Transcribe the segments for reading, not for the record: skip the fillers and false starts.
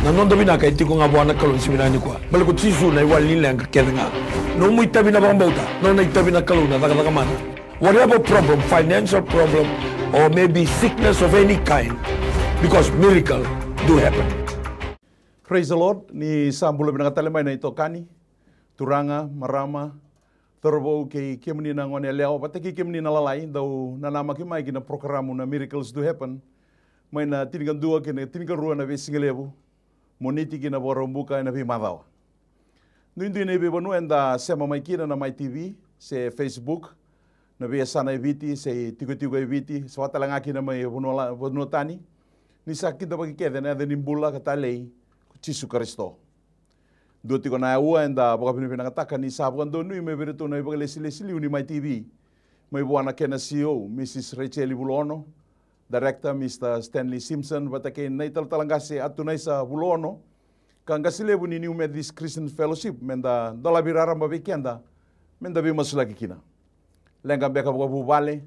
Nanondo bina ka itiko nga buwana kalon siminani kwa. Balik ko tisu na iwalin lang ka kaya nga. No mo itabi na bang bauta. No na itabi na kalon na taka mana. Whatever problem, financial problem, or maybe sickness of any kind, because miracle do happen. Praise the Lord. Ni sambulo binakatalimay na ito kani. Turanga, marama, turbo kay kimni na ngone leo. Pataki kimni na lalay. Daw nanama kimay kina programo na miracles do happen. May na tinigan dua kina tinigan ruwa na visingelebu. Moniti kina borombuka na bimadaw. Nuindi na ibibanu enda sema may kina na may TV, sa Facebook, na biasa na ibiti, sa tigo-tigo ibiti, sa watalang aki na may bunotani, ni sakit na pagkikeda na nimbula katalay, Jesu Kristo. Duti ko na uwa enda baka pinakataka ni sabukan doon may berito na ibagalesili-sili ni may TV. May buwan na kena CEO, Mrs. Rachel Bulono, Director Mr. Stanley Simpson, batake na italtalangasi at tunay sa Bulono, kang kasilebu ni New Methodist Christian Fellowship, menda dolabirara mabikenda, menda bimasulagi kina. Lengang beka buka bubale,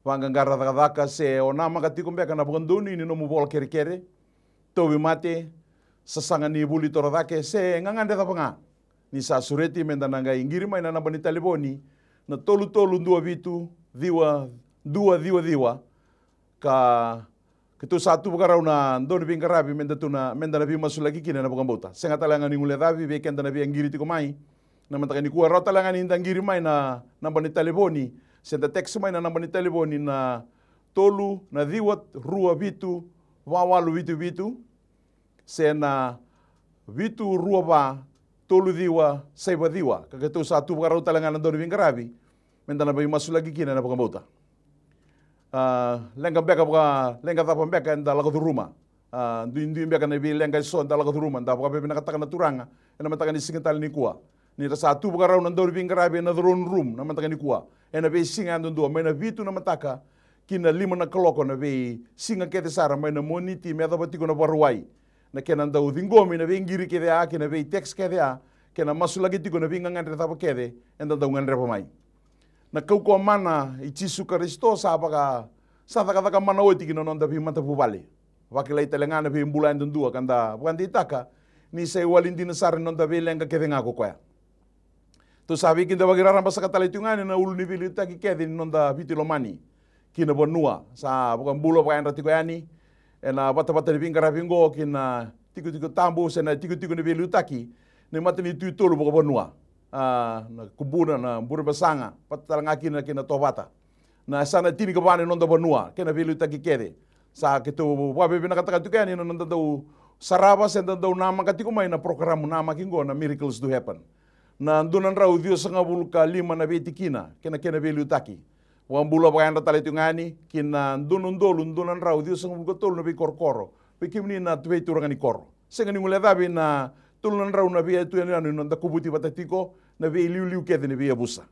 wangang garadaka se onama katikum beka na bukanduni ni nomu bol kere-kere, tobi mate, sasangan ni buli toradake se ngangande tapanga. Ni sa sureti menda nanga ingiri may na nabani taliboni, na tolu-tolu dua diwa, ka kitu satu bukaraw na doon bing karabi menda na bimasulagi kina na bukambota. Senga talangan ni ngulerabi bekenda na biyang ti kumay. Na matakan ni kuwa raw talangan ni indang giri may na nambani taliboni. Senta text may na nambani taliboni na tolu na diwat rua bitu wawalu bitu. Sena bitu rua ba tolu diwa saiba diwa. Kagatu satu bukaraw talangan na doon bing karabi. Menda na bimasulagi kina na bukambota. Lenga tapang beka nda lago turuma. Duin beka na bi lenga so nda lago turuma nda baka bebe nakataka na turanga. Ena mataka ni singatal ni kuwa. Ni rasa tu baka raw nandor bing karabi na drone room na mataka ni kuwa. Ena be singa ndondo may na vitu na mataka kina lima na koloko na be singa kete sara may na moniti me adabati ko na baruwai. Na kena nda udingomi na be ngiri kede a kena be text kede a kena masulagi tiko na be ngangandre tapa kede enda nda ngandre pamai. Na kau ko mana i Jesu Kristo sa kata mana oti kino nonda pi mata bubale. Wakilai telengana pi bulan dua kanda bukan ditaka ni sai walindi na sar nonda be lenga kede ngako koya. Tu sabi kinda bagi raramba sa katalitungani na ulu ni bili taki kede nonda bitilomani kina bonua sa bukan bulo pakai rati koyani ena bata-bata di pinggara pinggo kina tiku-tiku tambu sena tiku-tiku ni bili taki ni mata ni tu tolu bukan bonua. Na kubuna na bura basanga patalangaki na kina tobata na sana tini kabane nonda banua kena velu taki kede sa kitu wabe bina kata tukani nonda dau saraba senda dau nama katiko mai na program nama kingo na miracles do happen na dunan rau dio sanga bulka lima na beti kina kena velu taki wan bula pakanda talitungani kina dunan rau dio sanga bulka tol na be korkoro pikimni na tuwe turangani koro senga ni ngule dabi na tulunan raw na biya ito yan nanda kubuti batatiko na biya liu kede na biya busa.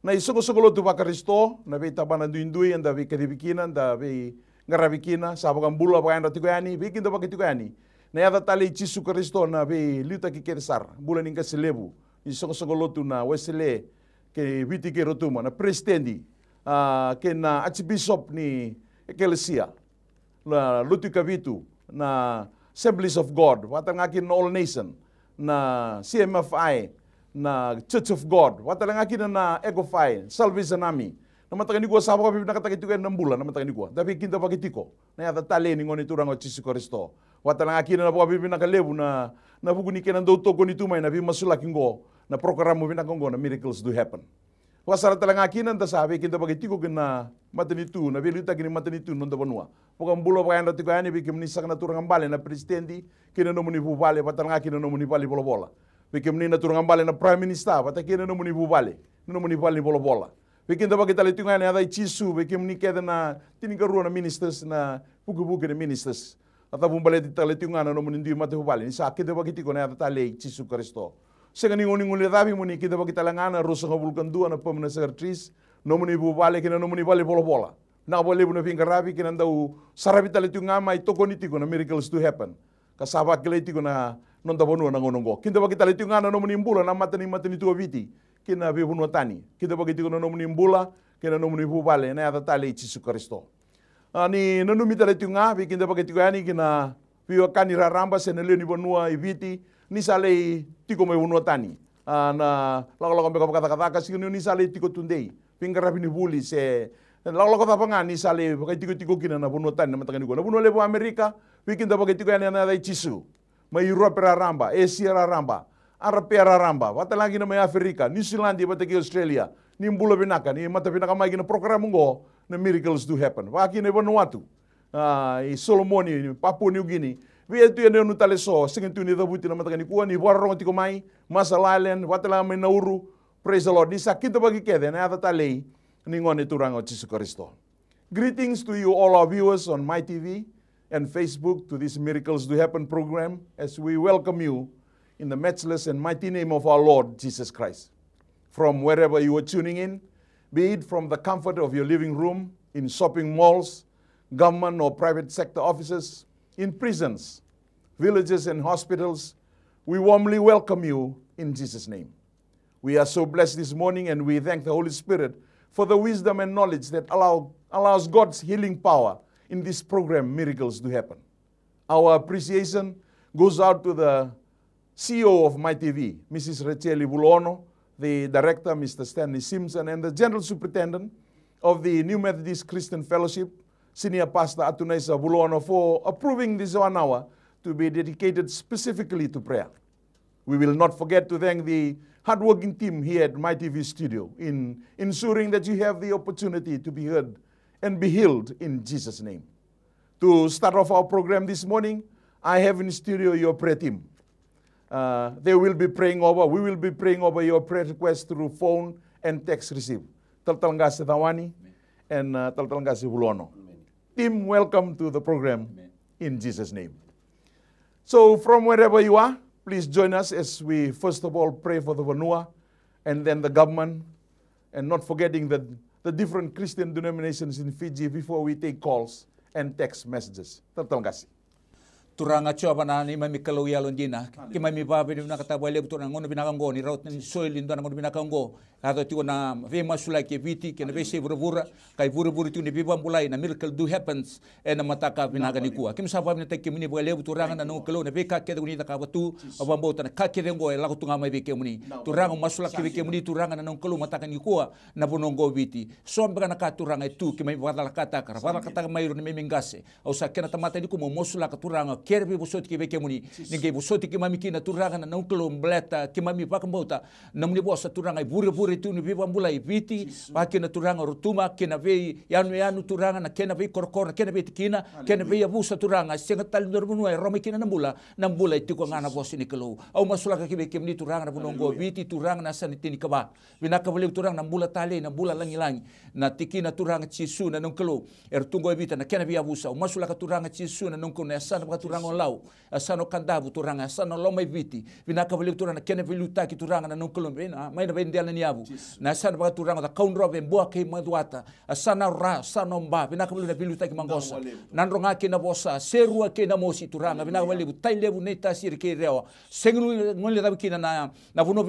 Na isoko-soko tu pa Kristo na biya tabanan duindui anda biya kadibikinan da biya ngarabikina sabagang bula pa kaya ratiko yani biya kinda pa kitiko yani na yata tali Jesu Kristo na biya liu taki keresar bulan ingka selebu isoko-soko tu na wesele ke biti ke rotuma na prestendi ke na archbishop ni eklesia na lutu kabitu na Assemblies of God, watang akin All Nation, na CMFI, na Church of God, watang akin na EGOFI, Salvation Army, na matakan ko sa mga pinakatakitikan ng bulan, na matakan ko, dapat kinta pakitiko, na yata tali ni ngon iturang o Jesu Kristo. Watang akin na mga pinakalebu na bugunikin ang dauto ko nitumay na bimasulaking ko, na program mo pinakong ko na miracles do happen. Wasara talang akin ang sabi kinta pakitiko na matanitu, na biluta kini matanitu nonda banua. Pukang bulo pa yan ratiko yan, bikim ni sak naturang ambale na presidendi, kina nomuni bubale, patang akin na nomuni bali bola-bola. Bikim ni naturang ambale na prime minister, patang kina nomuni bubale, nomuni bali bola-bola. Bikim ta pakita litu nga aday chisu, bikim ni keda na tinikaruan na ministers na pugu-pugu na ministers. At bumbale dita litu nga na nomuni hindi mati bubale. Nisa kita pakitiko na yata tali Jesu Kristo. Sega ninguling dabi mo ni kita pakita langana, rusa nga bulkan dua na pamana secretaries, nomuni bubale, kina nomuni bali bola-bola. Nakabali mo na pingkarabi, kinandau sarabi talitu nga may toko nitiko na miracles to happen. Kasabak kiliti ko na nonda bonua na ngononggo. Kinda bagi talitu nga na nomuni mbula na matani tu abiti. Kina bibunua tani. Kinda bagi tiko na nomuni mbula, kina nomuni bubale na yata tali Jesu Kristo. Ni nanumi talitu nga, kinda bagi tiko yani kina Pio kanira ramba seneleni bonua ibiti ni sale tiko mai bonua tani. Na lago beka kata-kata sigini ni sale tiko tundei. Pinggara bini buli se lago tapanga ni sale pakai tiko kina na bonua tani na matangani ko. Na bonua lebo Amerika, bikin ta pakai tiko yana na dai chisu. Mai Europe ramba, Asia ramba, Arab ramba. Wata lagi na mai Afrika, New Zealand di bataki Australia. Ni mbulo binaka ni mata binaka mai gina program ngo na miracles do happen. Waki ne Vanuatu. Solomoni, Papua New Guinea. Vi tu yang nu tale so, singin tu ni dabuti na matangani ko ni warong tiko mai, Marshall Island, wata la mai Nauru. Praise the Lord. Di sakita bagi kede na ata tale ni ngone turang o Jesus Kristo. Greetings to you all our viewers on My TV and Facebook to this Miracles Do Happen program as we welcome you in the matchless and mighty name of our Lord Jesus Christ. From wherever you are tuning in, be it from the comfort of your living room, in shopping malls, government or private sector offices, in prisons, villages and hospitals, we warmly welcome you in Jesus' name. We are so blessed this morning and we thank the Holy Spirit for the wisdom and knowledge that allows God's healing power in this program, Miracles Do Happen. Our appreciation goes out to the CEO of My TV, Mrs. Racheli Bulono, the director, Mr. Stanley Simpson, and the general superintendent of the New Methodist Christian Fellowship, Senior Pastor Atunaisa Bulono, for approving this 1 hour to be dedicated specifically to prayer. We will not forget to thank the hardworking team here at My TV studio in ensuring that you have the opportunity to be heard and be healed in Jesus' name. To start off our program this morning, I have in studio your prayer team. We will be praying over your prayer requests through phone and text received. Taltalangasi Tawani and Taltalangasi Bulono. Team, welcome to the program in Jesus' name. So from wherever you are, please join us as we first of all pray for the Vanua and then the government, and not forgetting the different Christian denominations in Fiji before we take calls and text messages. Taltalangasi. Turanga choba na ni mami kalau ya londina ki mami babe ni nakata bale turanga ngono binakango ni raut ni soil ndo ngono binakango kato ti na ve masula ke viti ke na ve se burubura kai buruburu ti ni bibam bulai na miracle do happens e na mataka binagani kuwa kim sa babe na te kimini bale turanga na no kalau na ve ka ke ni taka batu abambo ta ka ke dengo e laku tunga mai ve ke muni turanga masula ke ve ke muni turanga na no kalau mataka ni kuwa na bonongo viti sombe na ka turanga tu ki mai wadala kata kara wadala kata mai ro ni mengase au sa kena tamata ni kumo masula ka turanga kerbe busoti ki veke muni ninge busoti ki mami kina turanga na nuklo mbleta ki mami pakambota na muni bosa turanga i bure tu ni viva mbula i viti pakina turanga rutuma kina ve yanu turanga na kena ve korkor kena ve tikina kena ve abusa turanga senga tal ndorbuno e rome kina na mbula itiko ngana bosi ni kelo au masula ka ki veke muni turanga na bunongo viti turanga na sanitini kaba vinaka vole turanga na mbula tale na mbula langi na tikina turanga chisu na nuklo ertungo e vita na kena ve abusa au masula ka turanga chisu na nuklo na sana turanga lau asano kandavu turanga asano loma viti vinaka vile turanga kene viluta ki turanga na nukolo bena mai na vendela ni abu na asano ba turanga da kaunro be boa ke maduata asana ra asano mba vinaka vile viluta ki mangosa nandronga ke na bosa serua ke na mosi turanga vinaka vile tai levu neta sir ke rewa senglu ngole da kina na vuno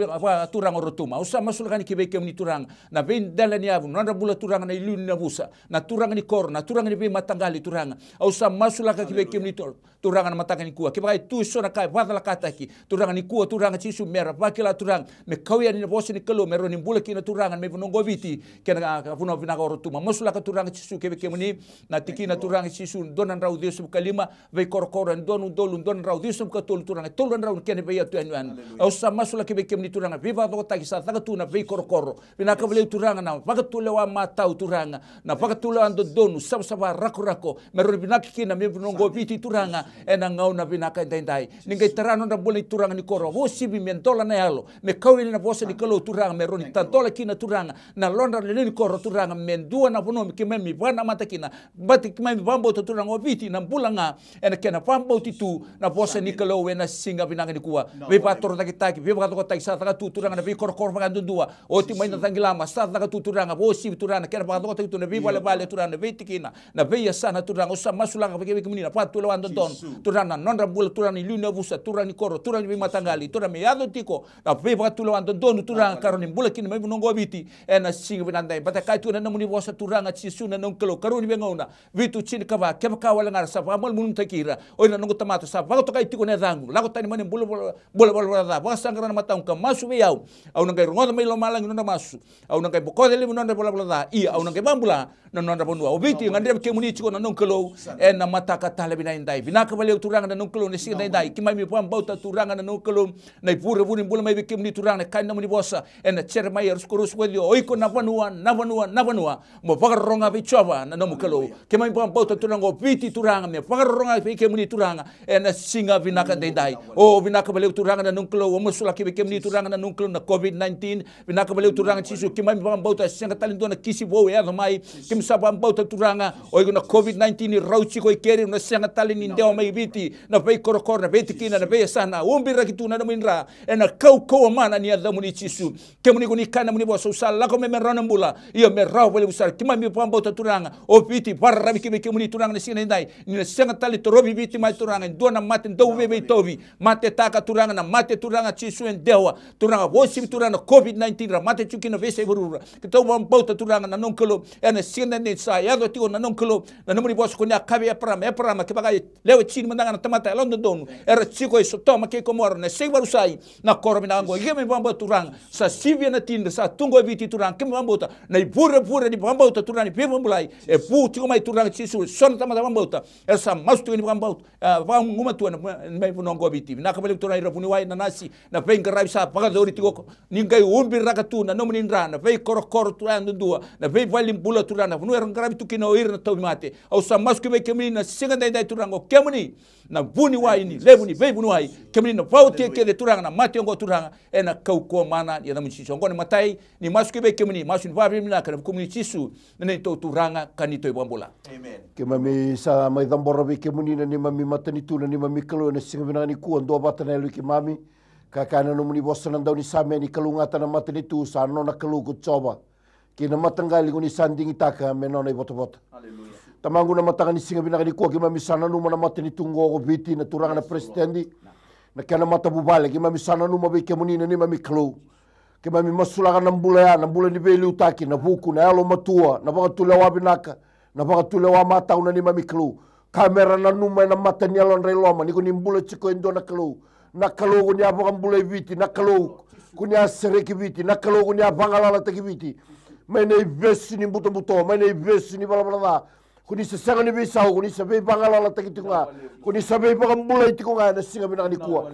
turanga rotuma usa masulakani ki be ke ni turanga na vendela ni abu nandra bula turanga na ilu na busa na turanga ni kor na turanga ni be matangali turanga usa masulaka ki be ke ni turanga na matanga ni kua ke bai tu sona kai wadala kataki turanga ni kua turanga chisu mera vakila turanga me kauya ni bosi ni kelo mero ni bula kina turanga me vonongo viti kena vuno vinaga orotuma mosula ka turanga chisu ke muni na tikina turanga chisu donan rau desu kalima ve korkora donu dolu don rau desu ka tolu turanga tolu rau kene ve atu anu au sa masula ke muni turanga viva do taki sa taga tu na ve korkoro vinaka vele turanga na vakatule wa matau turanga na vakatule ando donu sabsaba rakurako mero vinaka kina me vonongo viti turanga ena ngau na vinaka indai ningai tarano na bole turanga ni koro wo sibi mentola na yalo me kauli na bosa ni kalo turanga me roni tantola kina turanga na londa le ni koro turanga mendua na bono ki memi bana matakina bati ki memi bambo to turanga viti na bulanga ena kena bambo titu na bosa ni kalo we na singa vinaka ni kuwa we pator taki we ba to taki sa taka tu turanga na vi koro koro ga ndua o ti mai na tangilama sa taka tu turanga wo sibi turanga kena ba to taki tu na vi vale turanga viti kina na ve ya sana turanga usa masulanga ke mini na patu le wando don turana nonra bula turani luna busa turani koro turani bimatangali turani meado tiko na beba tulo ando donu turanga karoni bula kini mai nongo biti na singa binandai bata kai tu na muni bosa turanga sisuna non kelo karoni bengona vitu chini kava keba kawala ngara sa amal munum takira oina nongo tamato sa vago tokai tiko ne dangu lago tani mani bula da bosa sangara matang ka masu yau au nangai rongoda mai lo malang nonda masu au nangai bokode le nonda bula da ia au nangai bambula nonda bonua obiti ngandre ke muni chiko na non kelo na mataka tale binandai binaka bale turanga na non kelo ne singa dai kimai mi pam bauta turanga na non kelo na pura buni bula mai ke muni turanga kai na muni bosa na cer mai harus kurus wali oiko na vanua mo pagaronga be chova na no kelo ke mai pam bauta turanga obiti turanga me pagaronga be ke muni turanga na singa binaka dai o binaka bale turanga na non kelo o musula ke muni turanga na non kelo na covid-19 binaka bale turanga chisu ke mai pam bauta singa talento na kisi bo ya mai kim sabam bauta turanga oiko na covid-19 rauchi ko keri na singa talini ndeo mai biti na be korokor na be tikina na be sana umbira kitu na minra na kau mana ni ada muni chisu ke muni kuni kana muni boso sala ko me merana mbula ia me raw bale usar kima mi pam bauta turanga o biti barra bi ke muni turanga na singa ndai ni singa tali to robi biti mai turanga dona mate ndo be tobi mate taka turanga na mate turanga chisu en dewa turanga wosim turanga covid-19 ra mate chukina vese burura ke to pam bauta turanga na nonkelo na singa ndai sa ya do tiko na nonkelo na muni boso kunya kabe prama ke bagai lewe chini mandanga na tamata londo donu era chiko iso toma ke komoro na sei barusai na koro binango yeme bamba turanga sa sivia na tinda sa tungo biti turanga ke bambota na pura di bambota turanga pe bambulai e pu tiko mai turanga chisu son tamata bambota esa mastu ni bambota va nguma tu na mai nongo biti na kabele turanga rapuni wai na nasi na venga rai sa pagadori tiko ningai umbi rakatu na nomini ndana ve koro turanga ndua na ve vali mbula turanga nu era ngrabi tukina oir na tobi mate au sa masku ve kemini na singa dai turanga kemuni na buni wai ni lebuni ve buni wai kemini na pauti ke de turanga na mate ngo turanga na kauko mana ya namu chisu ngone matai ni masku be kemini masu ni vavi mina kana kumuni chisu na to turanga kanito ibambola amen ke mami sa mai dambora be kemuni na ni mami matani tu na ni mami kalo na singa bina ni ku ndo batana lu ki mami ka kana no muni bosana ndau ni same ni kalungata na matani tu sa no na kalu ku choba ki na matangali ngoni sandingi taka me no na bota haleluya tamangu na matanga ni singa bina ni ku ki mami sana no na matani tungo go biti na turanga na presidendi na kana mata bubale ki mami sana no mabe kemuni na ni mami kalo ke mami masulaga na mbula ni veli utaki na buku na alo matua na baka tule wa binaka na baka tule wa mata una ni mami kalo kamera na numa na mata ni alon reloma ni kuni mbula chiko endo na kalo kuni abaka mbula viti na kalo kuni asereki viti na kalo kuni abangala taki viti mene vesi ni buto mene vesi ni bala kuni sesanga ni bisau kuni sabe bangala taki tunga kuni sabe baka mbula itikunga na singa bina ni kuwa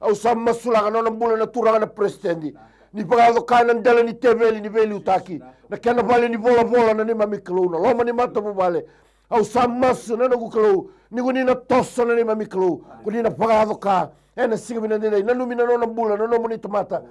au sama sulaga na mbula na turanga na presidendi ni pagado kanan dala ni teveli ni veli utaki na kana vale ni bola na ni mami kalo na loma ni mata bubale au samas na no kalo ni kuni na tosso na ni mami kalo kuni na pagado ka na singa bina ni na lumina no mbula no moni tomata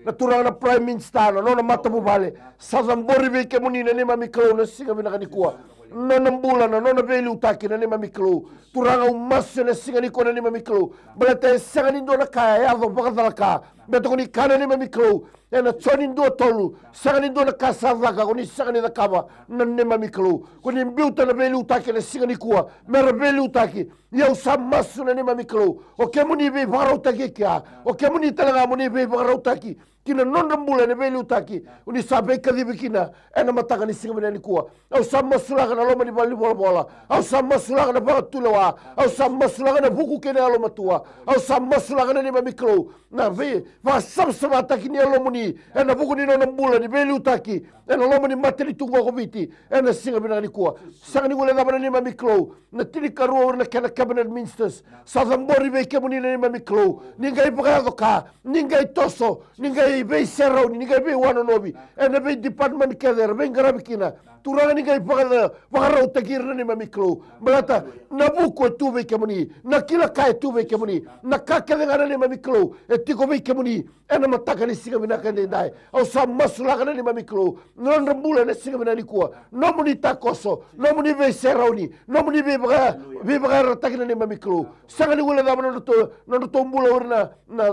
na turanga na prime minister no na mata bubale sazambori be ke moni na ni mami kalo na singa bina ni kuwa na mbula na no veli utaki na ni mami kalo turanga umas na singa ni kona ni mami kalo balata sanga ni do na kaya ya do bakadala ka beto ni kana ni mami kalo na choni ndo tolu sanga ni do na kasava ka ni sanga ni da kaba na ni mami kalo kuni mbiuta na veli utaki na singa ni kuwa mera veli utaki ya usamasu na ni mami kalo o kemuni be varutaki kya o kemuni talaga muni be varutaki kina nonda mbula ne veli utaki uni sabe kadibikina ena mataka ni singa bina ni kuwa au samasulaga na loma ni bali bola au samasulaga na bakatulewa au samasulaga na buku kene alo matua au samasulaga na ni mami kalo na ve va samsama taki ni alo muni ena buku ni nonda mbula ni veli utaki ena loma ni mateli tungo ko biti ena singa bina ni kuwa sanga ni gole da ni mami kalo na tini karua na kana cabinet ministers sazambori be kemuni ni mami kalo ningai pagado ka ningai toso ningai be serau ningai be wanonobi ena be department keder be ngarabikina turanga ningai pagara utakir ni mami kalo belata na buku tu be kemuni na kila kai tu be kemuni na kakele ngana ni mami kalo etiko be kemuni ena mataka ni singa bina kande dai au samasula kana ni mami kalo non rambula na singa bina ni kuwa no muni takoso no muni be serau ni no muni be bagara takina ni mami kalo sanga ni wala da no to mbula urna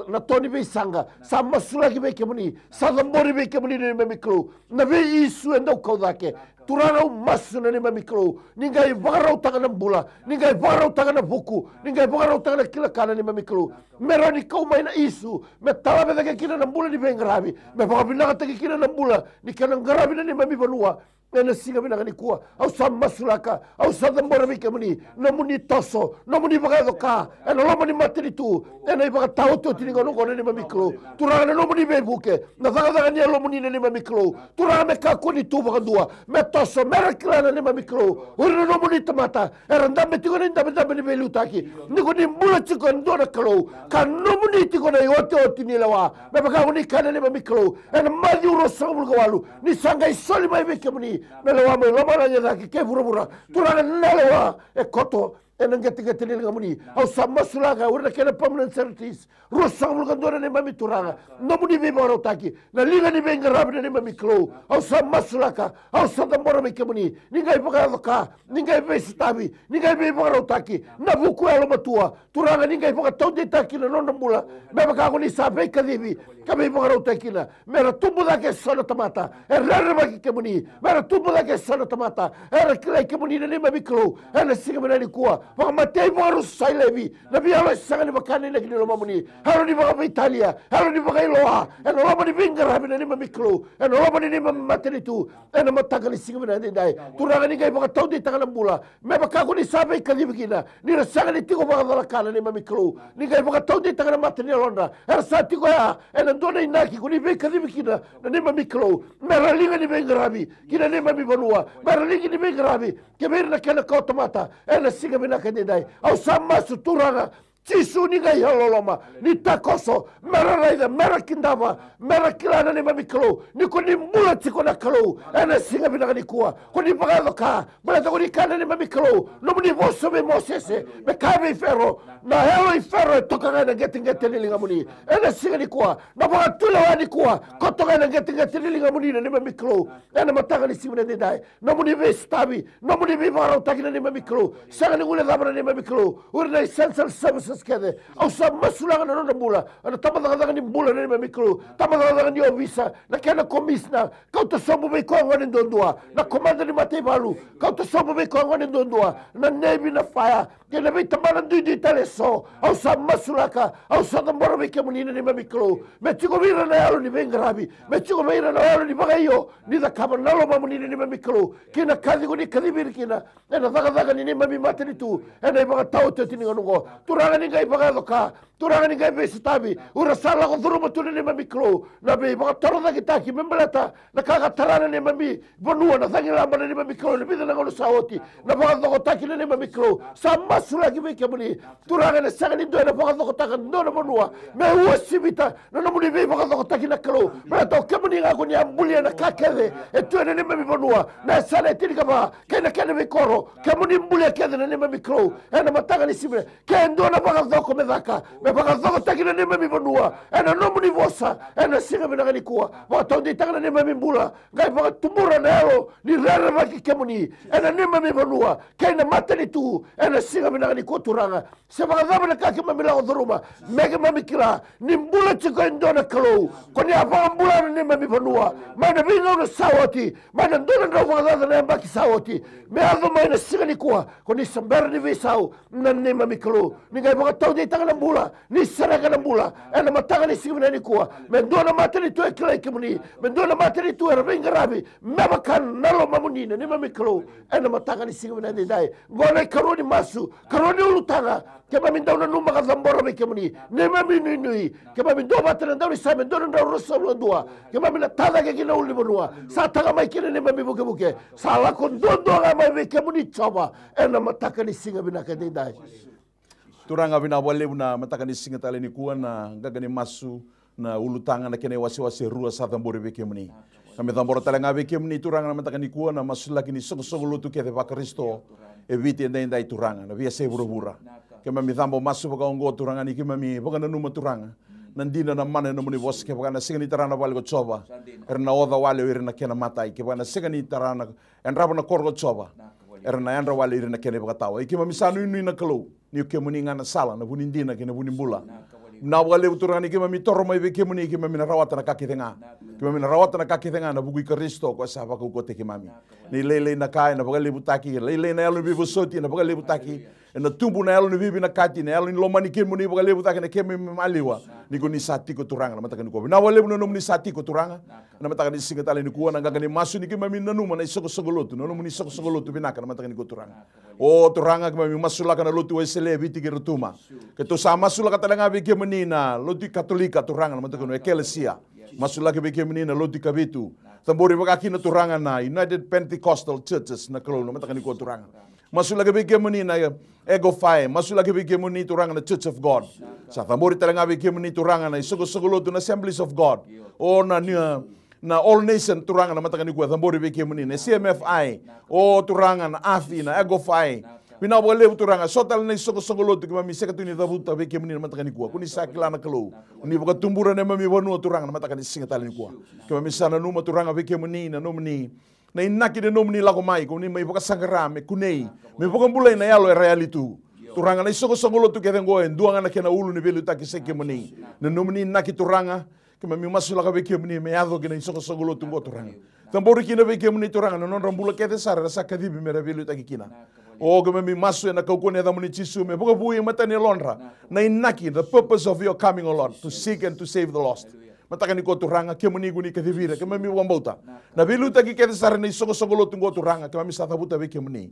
na toni be sanga samasula ki be kemuni sadambori be kemuni ni mami kalo na be isu endo kodake turanga masu na ni mamiklo ningai bagarau tanga bula ningai bagarau tanga buku ningai bagarau tanga kilakana ni mamiklo meroni kau mai na isu me tala be ke kina na bula ni bengrabi me bagabina ka kina na bula ni kana ngarabi na ni mami banua ena singa bina ni kuwa au sa masulaka au sa dambora mi kemuni no muni toso no muni bagado ka ena lo muni materi tu ena ibaga tau tu tini ngono ngono ni mamiklo turanga no muni be buke na daga ni lo muni ni mamiklo turanga me ka kuni tu baga dua me toso merakla ni mamiklo uri no muni tamata era ndambe tigo ni ndambe ni belu taki ni ko ni bula chiko ndona klo kan no muni tigo na yote oti ni lawa me baga ni kana ni mamiklo ena madi uro sabul gawalu ni sanga isoli mai be kemuni melewa mai lama na nyaki ke bura-bura turanga nelewa koto ena ngeti-ngeti ni ngamuni au sama sulaga urna kena permanent services rusa mulkan dona ni mami turanga nomuni be baro taki na linga ni benga rabna ni mami klo au sama sulaka au sada mora me kemuni ningai pagado ka ningai be stabi ningai be baro taki na buku alo matua turanga ningai pagato de taki na nona mula me baka ni sabe kadibi kami baro taki na mera tumbu da ke sona tamata erra ba kemuni mera tumbu da ke sona tamata era klai kemuni ni mami klo ena singa ni kuwa baka matei baru sailebi nabi Allah sangat bakani lagi di rumah muni haru di baka Italia haru di baka Iloa eno lama di binggar habis ni mamiklo eno lama ni materi tu eno matagali singa ni dai turanga ni kai baka tau di tangan bula me baka aku ni sabai kali begina ni rasa ni tigo baka dalakana ni mamiklo ni kai baka tau di tangan materi londa ersa tigo ya eno dona inaki kuni be kali begina ni mamiklo meralinga ni binggar habis kina ni mami banua meralinga ni binggar habis kemirna kena kau tomata eno singa kadidai au sama suturanga Cisu ni gai haloloma ni takoso meraraida merakindava merakilana ni mamiklo ni kuni mula tiko na kalo ena singa bina ni kuwa kuni pagado ka bala to kuni kana ni mamiklo no muni voso me mosese me kabe ferro na helo I ferro toka na ngeti ni lingamuni ena singa ni kuwa na baga tula wa ni kuwa kotoka na ngeti ni lingamuni ni mamiklo ena mataga ni singa ni dai no muni be stabi no muni be varo takina ni mamiklo sanga ni gule dabra ni mamiklo urna essential services kede au sa masulang na bula ana tamadaga ni bula ni mamiklo tamadaga ni visa na kena komisna kau to sobo be ko ngani ndondua na komanda ni matei balu kau to sobo be ko ngani ndondua na nebi na fire kena be tamana ndi teleso au sa masulaka au sa tambora be kemuni ni mamiklo me chiko vira na yalo ni bengrabi me chiko vira na yalo ni bagayo ni da kama nalo mamuni ni mamiklo kina kazi ko ni kadibir kina ena daga ni mami materi tu ena baga tauto tini ngono turanga ni gai pagado ka turanga ni gai be stabi ura sala ko duru matu ni mami klo na be baga toroda kita ki membelata na kaga tarana ni mami bonua na tangi lamba ni mami klo ni bida na ngono saoti na baga do taki ni mami klo sama sula ki be kemuni turanga ni sanga ni do na baga do taka ndo na bonua me wasibita na no muni be baga do taki na klo me to kemuni nga ko ni ambulia na kakede e tu ni mami bonua na sala tiri ka ba kena be koro kemuni mbulia kede ni mami klo ena mataga ni sibre kendo na baga do ko me daka me baga do taki ni mami bonua ena no muni vosa ena singa bina ni kuwa ba to di taka ni mami bula ngai baga tumura na elo ni rara ba ki kemuni ena ni mami bonua kena matani tu ena singa bina ni ko turanga se baga da bina ka ki mami la odruma mega mami kila ni bula chiko ndona klo ko ni apa bula ni mami bonua mana bina no sawati mana ndona ndo baga da na ba ki sawati me ado mai na singa ni kuwa ko ni samber ni visau na ni mami klo ni ngai baga to di taka na bula ni saraka na bula ena matanga ni singa ni kuwa me ndona matani tu e kila kemuni me ndona matani tu e rabinga rabi me bakan nalo mamuni ni mami klo ena matanga ni singa ni dai gona karoni masu karoni ulutanga kema minda una numba ka zambora be kemuni ne mami nui kema mindo batana ndau sa me ndona ndau rosa londua kema mina tada ke kina uli bonua sa taga mai kina ne mami buke sa la kon dondo ga mai be kemuni choba ena mataka ni singa bina ka dai turanga bina wale una mataka ni singa tale ni kuwa na gagani masu na ulutanga na kene wasi rua sa tambore be kemuni kami tambora tale ngabe kemuni turanga na mataka ni kuwa na masu lagi ni songo lutu ke ba Kristo evite ndai turanga na via se bura kema mi tambo masu baka ongo turanga ni kema mi baka na numa turanga nandina na mana na muni voske baka na singa ni tarana wale go choba erna oda wale erna kena matai ke baka na singa ni tarana enraba na korgo choba erna andra wale erna kene baka tawa ikema mi sanu ni na kalo ni kemuni ngana sala na bunindina kena bunimbula Na wale uturanga ni kima mi toro mai beke muni kima mi rawat na kaki tenga. Kima mi rawat na kaki tenga na bugi Kristo ko sa ba ko te kimami. Ni lele na kai na bagale butaki, lele na elu bibu soti na bagale butaki. Na tumbu na elu ni bibi na kati na elu ni lomani kimo ni bagale butaki na kemi maliwa. Ni ko ni sati ko turanga na mataka ni ko. Na wale no ni sati ko turanga. Na mataka ni singatale ni ko na ngani masu ni kima mi nanuma na isoko sogolotu. No ni isoko sogolotu binaka na mataka ni ko turanga. O turanga kima mi masula kana lotu wesele biti ki rutuma. Keto sa masula katalanga beke menina lotu katolika turanga na mataka no ekelesia. Masula ke beke menina lotu kabitu. Tambori bagaki na turanga na United Pentecostal Churches na kalau na mataka ni ko turanga. Masula ke beke menina Ego Fai, masula ke beke menina turanga na Church of God. Sa tambori talanga beke menina turanga na isoko sogolotu na Assemblies of God. O na All Nation turanga na mataka ni ko tambori beke menina CMFI. O turanga na AFI na Ego Fai. Pina wale uturanga sotal na isoko sogolotu kima mi sekatu ni dabuta beke menina mataka ni ko. Kuni sakila na kalau. Kuni baka tumbura na mami wanu turanga na mataka ni singatala ni ko. Kima mi sana numa turanga beke menina nomni. Na inaki de nomni lago mai kuni mai baka sangara me kunei. Me baka bulai na yalo realitu. Turanga na isoko sogolotu ke dengo en duanga na kena ulu ni belu taki seke meni. Na nomni naki turanga kima mi masula ka beke menina me ado kena isoko sogolotu ngo turanga. Tambori kina beke menina turanga na non rambula kete sara sa kadibi me belu taki kina. O kama mi masu na kau kone damuni chisu me boka bui mata ni lonra na inaki the purpose of your coming, O Lord, to seek and to save the lost. Mataka ni ko turanga ke muni guni kadivira ke mami wambauta na bilu taki ke sara ni soko sogolo tungo turanga ke mami sata buta be ke muni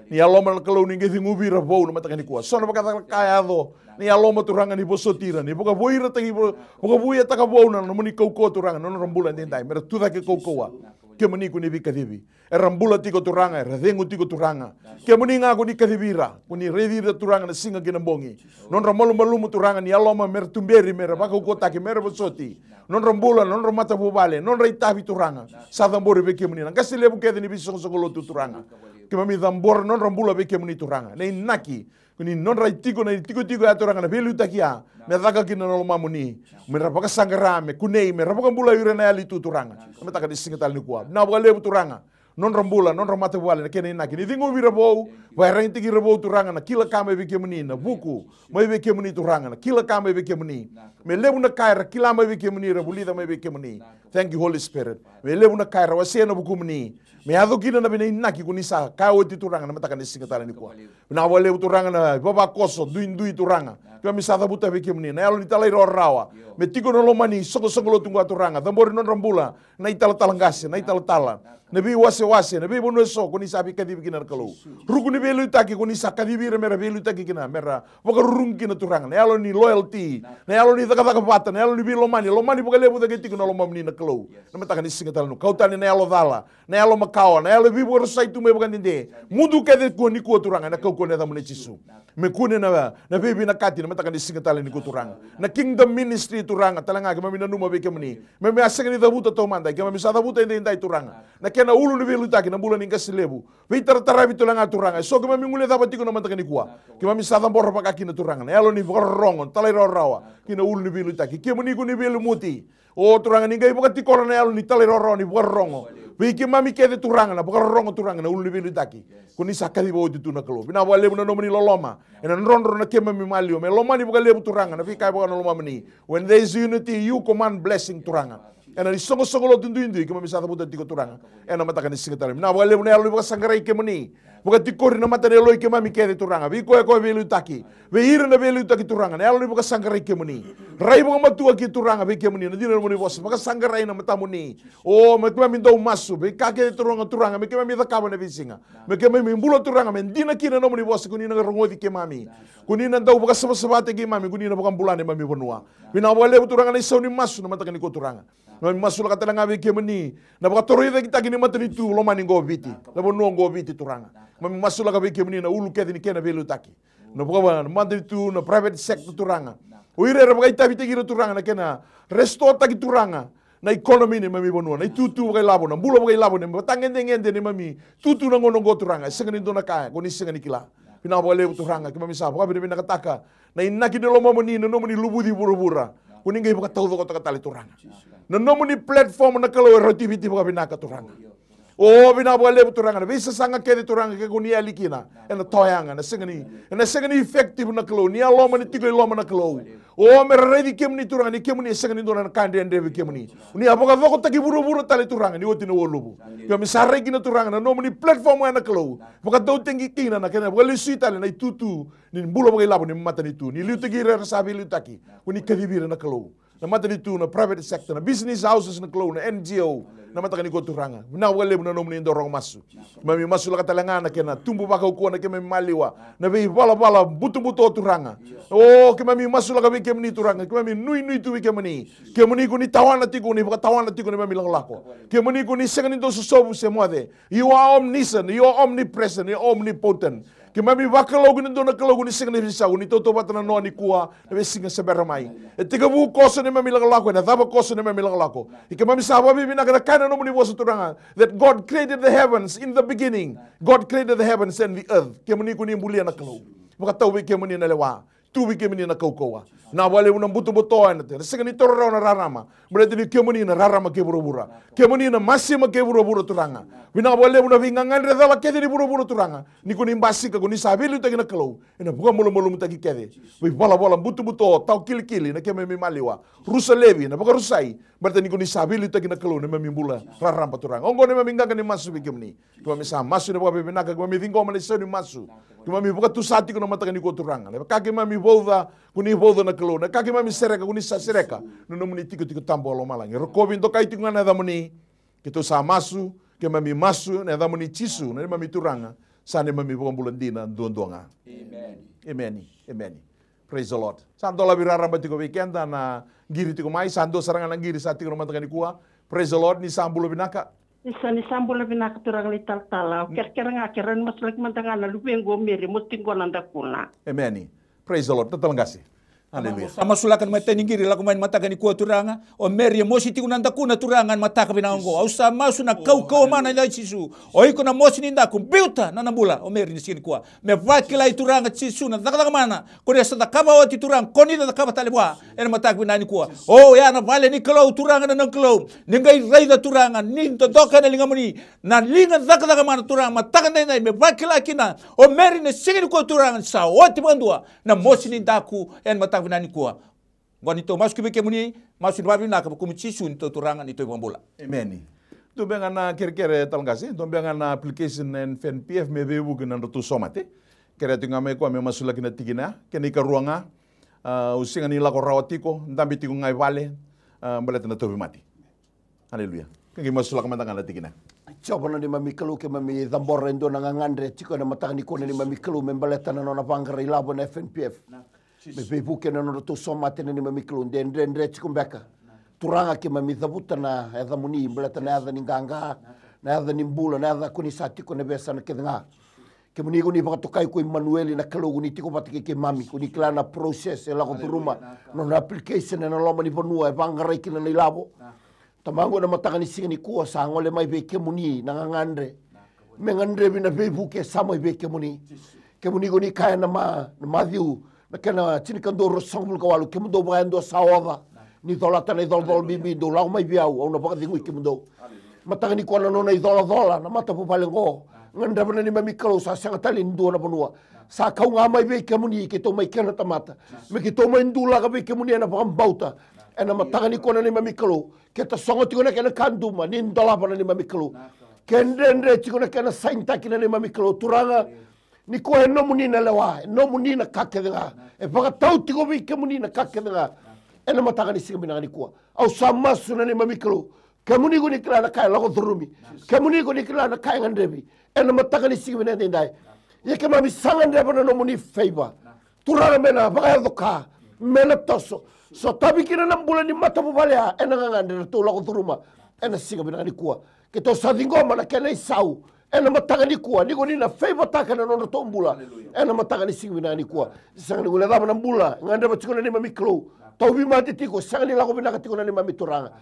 ni aloma kalau ni ngethi ngubira bo na mataka ni ko so na baka kaya do ni aloma turanga ni bosotira ni boka bui rata boka bui taka bo na muni kau ko turanga no rambula ndai mera tuda ke kau koa ke muni kuni bikadibi rambula tiko turanga rengu tiko turanga ke muni nga kuni kadibira kuni redira turanga na singa kinambongi non ramalu malumu turanga ni aloma mer tumberi mer baka ko taki mer bosoti non rambula non ramata bubale non reitavi turanga sa tambori beke muni ngasi lebu ke ni biso sogolo turanga ke mami tambor non rambula beke muni turanga nei naki kuni non raitiko na tiko ya turanga na belu takia me daga kina no mamuni me rapaka sangara me kunei me rapaka bula yure na ali turanga me taka di singatal ni kwa na bole turanga non rambula non ramata bubale na kene naki ni dingo wirabo wa renti ki rabo turanga na kila kame beke muni na buku mai beke muni turanga na kila kame beke muni me lebu na kaira kila mai beke muni rabulida mai beke muni. Thank you Holy Spirit me lebu na kaira wase na buku muni me ado kina na bina naki kunisa ka oti turanga na mataka ni singatala ni kwa na wale turanga na baba koso duindui turanga kami sata buta beke muni na yalo ni talai rawa me tiko no lomani soko lo tungwa turanga tambori non rambula na itala talangase na itala tala nabi wase nabi bono so kunisa bi kadi bikina kalau ruku ni belu taki kunisa kadi bira mera belu taki kina mera boka rurung kina turanga na yalo ni loyalty na yalo ni taka pata na yalo ni bi lomani boka lebu taki tiko no lomani na kalau na mataka ni singatala no kautani na yalo dala na yalo makawa na yalo bi boka sai tu me boka ndinde mudu kede ko ni ko turanga na kau ko ne damune chisu me kune na bibi na kati na mataka ni singatala ni ko turanga na kingdom ministry turanga talanga ke mami na numa beke muni me asanga ni dabuta to manda ke mami sa dabuta ndai turanga na kena ulu ni belu taki na bulan ni kasilebu vitar tarabi tulanga turanga so ke mami ngule dapat tiko na mataka ni kuwa ke mami sa tambor pa kaki na turanga na yalo ni borongon talai rawa kina ulu ni belu taki ke muni ko ni belu muti o turanga ni gai boka tikora na yalo ni talai rawa ni borongo Wiki mami kede turanga na bukan rongo turanga na ulu bilu taki. Kuni sakadi bawa itu na kalau. Bina wale buna nomini loloma. Ena nronro na kema mi malio. Me loma ni bukan lebu turanga na fikai bukan loma meni. When there is unity, you command blessing turanga. Ena di songo lo tundu indu kema misata buta tiko turanga. Ena mata kan singatari. Bina wale buna yalo bukan sangrai kema ni. Bukan tikori na mata neloi kema mi kede turanga. Wiko eko bilu taki. Wihira na bilu taki turanga. Na yalo bukan sangrai kema ni. Rai bukan matua ki turanga bi kema ni. Na dina muni bos. Bukan sangrai na mata muni. Oh, makema mi ndau masu. Be kake turanga me kema mi da kaba na visinga. Me kema mi mbulo turanga me dina kina no muni bos kuni na rongodi kema mi. Kuni na ndau bukan sabate kema mi kuni na bukan bulane mami bonua. Bina wale turanga na isau ni masu na mata kan ko turanga. Na masu la katala ngabe kema ni. Na bukan torida kita kini mata ni tu lo mani go biti. Na bonua go biti turanga. Mami masu la kabe kema ni na ulu kedi ni kena belu taki. Na bukan manda itu na private sector turanga. Uire ra bukan itabi tegi turanga na kena restore taki turanga. Na ekonomi ni mami bonua na tutu bukai labo na bulo bukai labo ni batangende ni mami tutu na ngono go turanga sengani dona kaya koni sengani kila pina bole turanga kima misa buka bina kataka na inaki de lomo moni no moni lubudi buru-bura kuni ngai buka tau ko tali turanga na no moni platform na kalau relativity buka bina ka turanga O bina bo lebu turanga na bisa sanga kedi turanga ke kunia likina ena toyanga na sengani effective na klo ni aloma ni tigo loma na klo o mera ready kemni turanga ni kemni sengani dona kande ande kemni ni aboga voko taki buru-buru tali turanga ni otino wolubu yo mi sarre gina turanga na no ni platform na klo boka do tengi kina na kena boga lusi tali na tutu ni bulo boga labu ni mata ni tu ni liu tegi re sabi liu taki kuni kadibira na klo na mata ni tu na private sector na business houses na klo na NGO na mata kani ko turanga na wale na nomni ndorong masu mami masu la katalanga na kena tumbu baka ko na kemi maliwa na be bala butu turanga o kemi masu la kabe kemi turanga kemi nui tu kemi ko ni tawana tiku ni baka tawana tiku ni mami lako kemi ko ni sengani do sobu se moade you are omniscient, you are omnipresent, you are omnipotent Kemami bakalo gini dona kalau gini singa ni bisa gini toto batana no ni kuah nabe singa seberamai. Etiga bu kosa ni mami lagalako na thaba kosa ni mami lagalako. Ikemami sahabat bina kada kana no muni bosu turanga that God created the heavens in the beginning. God created the heavens and the earth. Kemani kuni bulia na kalau. Maka tau be kemani na lewa. Tu be kemani na kaukawa. Na wale unang buto-butoan na te. Singa ni toro na rarama. Berarti ni kemani na rarama ke buru-bura. Kemani na masih ma ke buru-bura turanga. Bina wale una vingangan re dala kede ni buru-buru turanga. Ni kuni mbasi ka kuni sabili utagi na kalau. Ina buka mulu-mulu mutagi kede. Wi bola-bola buto-buto tau kili-kili na kemami maliwa. Rusa levi na buka rusai. Berarti ni kuni sabili utagi na kalau ni mami bula rarama turanga. Ongo ni mami nganga ni masu bi kemani. Kemami sa masu ni buka bibinaka kemami vingo malisa ni masu. Kemami buka tu sati kuna mataka ni ko turanga. Kaki mami bolda kuni bolda na kalau. Na kaki mami sereka kuni sa sereka. Nuno muni tiku-tiku tambo alo malangi. Rokobi into kai tiku ngana damuni. Kito sa masu. Ke mami masu na damuni cisu. Na mami turanga. Sane mami bukan bulan dina duang-duanga. Amen. Amen. Praise the Lord. Santo la birara batiko weekend na giri tiko mai. Santo sarangan giri sa tiku mataka ni kuah. Praise the Lord. Ni sambulo binaka. Isa ni sambulo binaka turang li tal-tala. Kira-kira ngakiran mas lagi mantangan na lupengo miri. Musting ko nanda kuna. Amen. Praise the Lord. Tetal kasih. Haleluya. Sama sulakan mata ninggiri lagu main mata kani kuat turanga. O meri mosi tiku nanda kuna turangan mata kabinango. Au sama suna kau mana nilai sisu. O iko na mosi ninda ku biuta na nambula. O meri nisini kuat. Me vakila turanga sisu na tak mana. Kau dia sedang kaba wati turang. Kau ni dah kaba talibwa. En mata kabinani kuat. Oh ya na vale ni kalau turangan na kalau. Ningai raida turangan. Ni todoka na lingamuni. Na linga tak mana turang mata kabinani me vakila kina. O meri nisini kuat turangan sa wati bandua. Na mosi ninda ku en mata binani kuah. Wanito masuk ke muni masuk babi nak kumcisu untuk turangan itu pembola. Amen. Tu bengana kira-kira talangasi, tu bengana application FNPF mebebu kena rotu somate. Kira tu ngame ko ame masuk lagi na tigina, kena ika ruanga, usinga ni lako rawatiko, ndambi tiku ngai vale, balet na tobi mati. Haleluya. Kena masuk lagi mantangan na tigina. Coba na ni mami kalu ke mami dambor rendo na ngandre chiko na matang ni ko na ni mami kalu membaleta na na pangkari labo na FNPF. Bebe buke na no to somate na ni mami kalu ndendre chiko mbeka. Turanga ke mami dhabuta na edha muni mbaleta na edha ninganga na edha nimbula na edha kuni sati ko na besa na kedanga. Ke muni ko ni pakatokai ko Emmanuel na kalu ni tiko patike ke mami ko ni klana process e la ko turuma no na application na loma ni bonua e pangkari kina ni labo. Tamango na matanga ni singa ni kuwa sa ngole mai be ke muni na ngandre. Mengandre bina be buke sama be ke muni. Ke muni ko ni kaya na Matthew na kena cinikando rosangul kawalu ke mundo baendo saoda. Ni dolata na idol bibi do lau mai biau au na pakadingu ke mundo. Matanga ni kuwa na idola na mata po palengo. Ngandra bana ni mami kalau sa sanga tali ndo na bonua. Sa kau nga mai be ke muni ke to mai kena tamata. Me ke to mai ndula ka be ke muni na pakambauta. Ena matanga ni kuwa na ni mami kalau. Kita songo tiko na kena kanduma ni ndola bana ni mami kalau. Kendendre tiko na kena sainta kina ni mami kalau turanga. Ni ko e no muni na lewa, no muni na kakedenga. E paka tau tiko bi ke muni na kakedenga. E na matanga ni singa binanga ni kuwa. Au sama suna ni mamikalo. Ke muni ko ni kila na kaya lago dhurumi. Ke muni ko ni kila na kaya ngandrebi. E na matanga ni singa binanga ni ndai. Ye ke mami sanga ndreba na no muni favor. Turanga mena, paka ya doka. Mena toso. So tabi kina na mbula ni mata pubalea. E na ngandre to lago dhuruma. E na singa binanga ni kuwa. Ke to sadingoma na kena isau. Ena matanga ni kuah, ni koni na favor taka na nono tombula. Ena matanga ni singi binani kuah. Sanga ni gula dama na mbula, nganda batiko na ni mami klo. Tau bima tiko, sanga ni lako binaka tiko na ni mami turanga.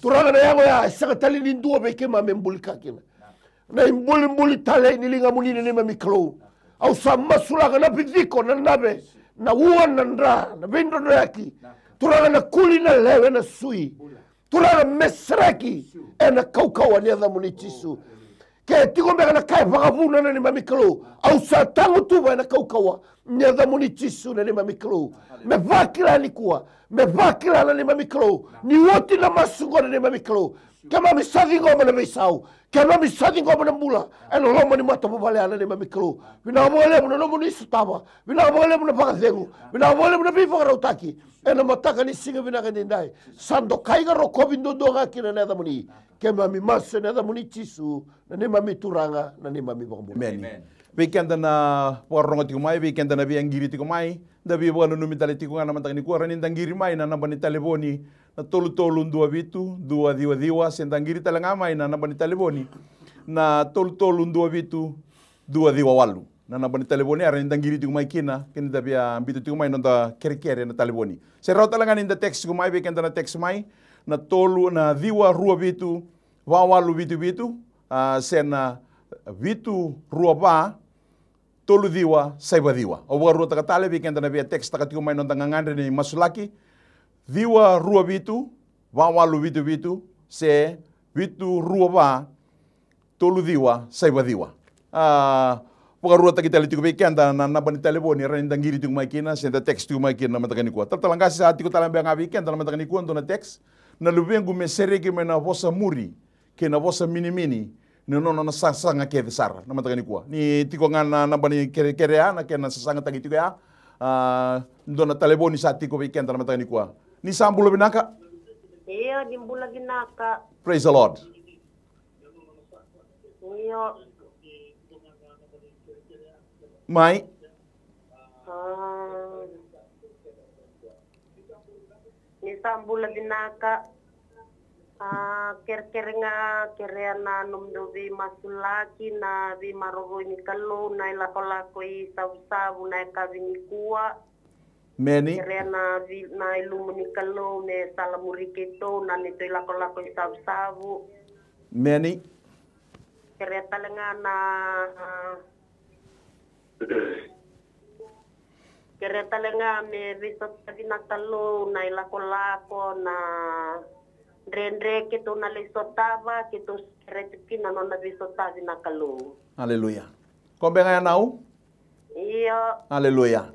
Turanga na yango ya, sanga tali ni ndua beke mami mbuli kakina. Na mbuli tale ni linga muni ni mami klo. Au sama sulaka na pidiko na nabe, na uan na ndra, na vindro na yaki. Turanga na kuli na lewe na sui. Turanga mesraki, ena kaukawa ni adha muni chisu. Ke tiko me kana kai whakapuna na ni mamikalo. Au sa tango tuwa na kaukawa. Nyada muni tisu na ni mamikalo. Me wakila ni kua. Me wakila na ni mamikalo. Ni woti na masungo na ni mamikalo. Kama mi sadhi ngoma na misau. Kama mi sadhi ngoma na mula. Eno loma ni mata mubale ana ni mamikalo. Vina mwale muna nomu ni sutawa. Vina mwale muna pakazengu. Vina mwale muna bifa karautaki. Eno mataka ni singa vina kanindai. Sando kaiga roko vindo donga kina neda muni. Kema mi maso neda muni tisu. Na ni mami turanga. Na ni mami bambula. Amen. Weekend na warong tiko mai, weekend na biangiri tiko mai. Dabi bukan numi tali tiko ngana mantang ni kuara nindangiri mai na nambani telefoni. Na tolu dua vitu, dua diwa sendangiri talanga mai na nambani telefoni. Na tolu dua vitu, dua diwa walu. Na nambani telefoni ara nindangiri tiko mai kina. Kini dabi ambitu tiko mai nonta kere na telefoni. Serau talanga ninda teks tiko mai, weekend na teks mai. Na tolu na diwa rua vitu, wawalu vitu. Sena vitu rua ba tolu diwa saiba diwa. Owa rua takatale weekend na via teks takatiku mai nonta ngangandre ni masulaki. Diwa rua vitu, wawalu vitu, se vitu rua ba tolu diwa saiba diwa. Poka rua takitale tiku weekend na nabani telefoni ran dangiri tiku mai kina senda teks tiku mai kina matakani kuwa. Tatalangasi sa tiku talambe nga weekend na matakani kuwa ndo na teks. Na lubengu mesereki mena vosa muri ke na vosa mini no na sasanga ke besar na matakani kuwa ni tiko ngana nambani kere na ke na sasanga tagi tiko ya ndo na telefoni sa tiko weekend na matakani kuwa ni sambulo binaka Iya, dimbula ginaka. Praise the Lord. Iya. Mai Ni sambula binaka. Kere nga na numdo masulaki na vi marogo ni kalu na ilako i sabu na kabini kuwa. many Kere na ilumu ni kalu me salamuri keto na nito ilako i sabu. many Kere talenga na kere talenga me visot na kalu na ilako na Rendre kita na lisotava kita retukina no na bisotavi na kalu. Haleluya. Kombe nga nau? Iya. Haleluya.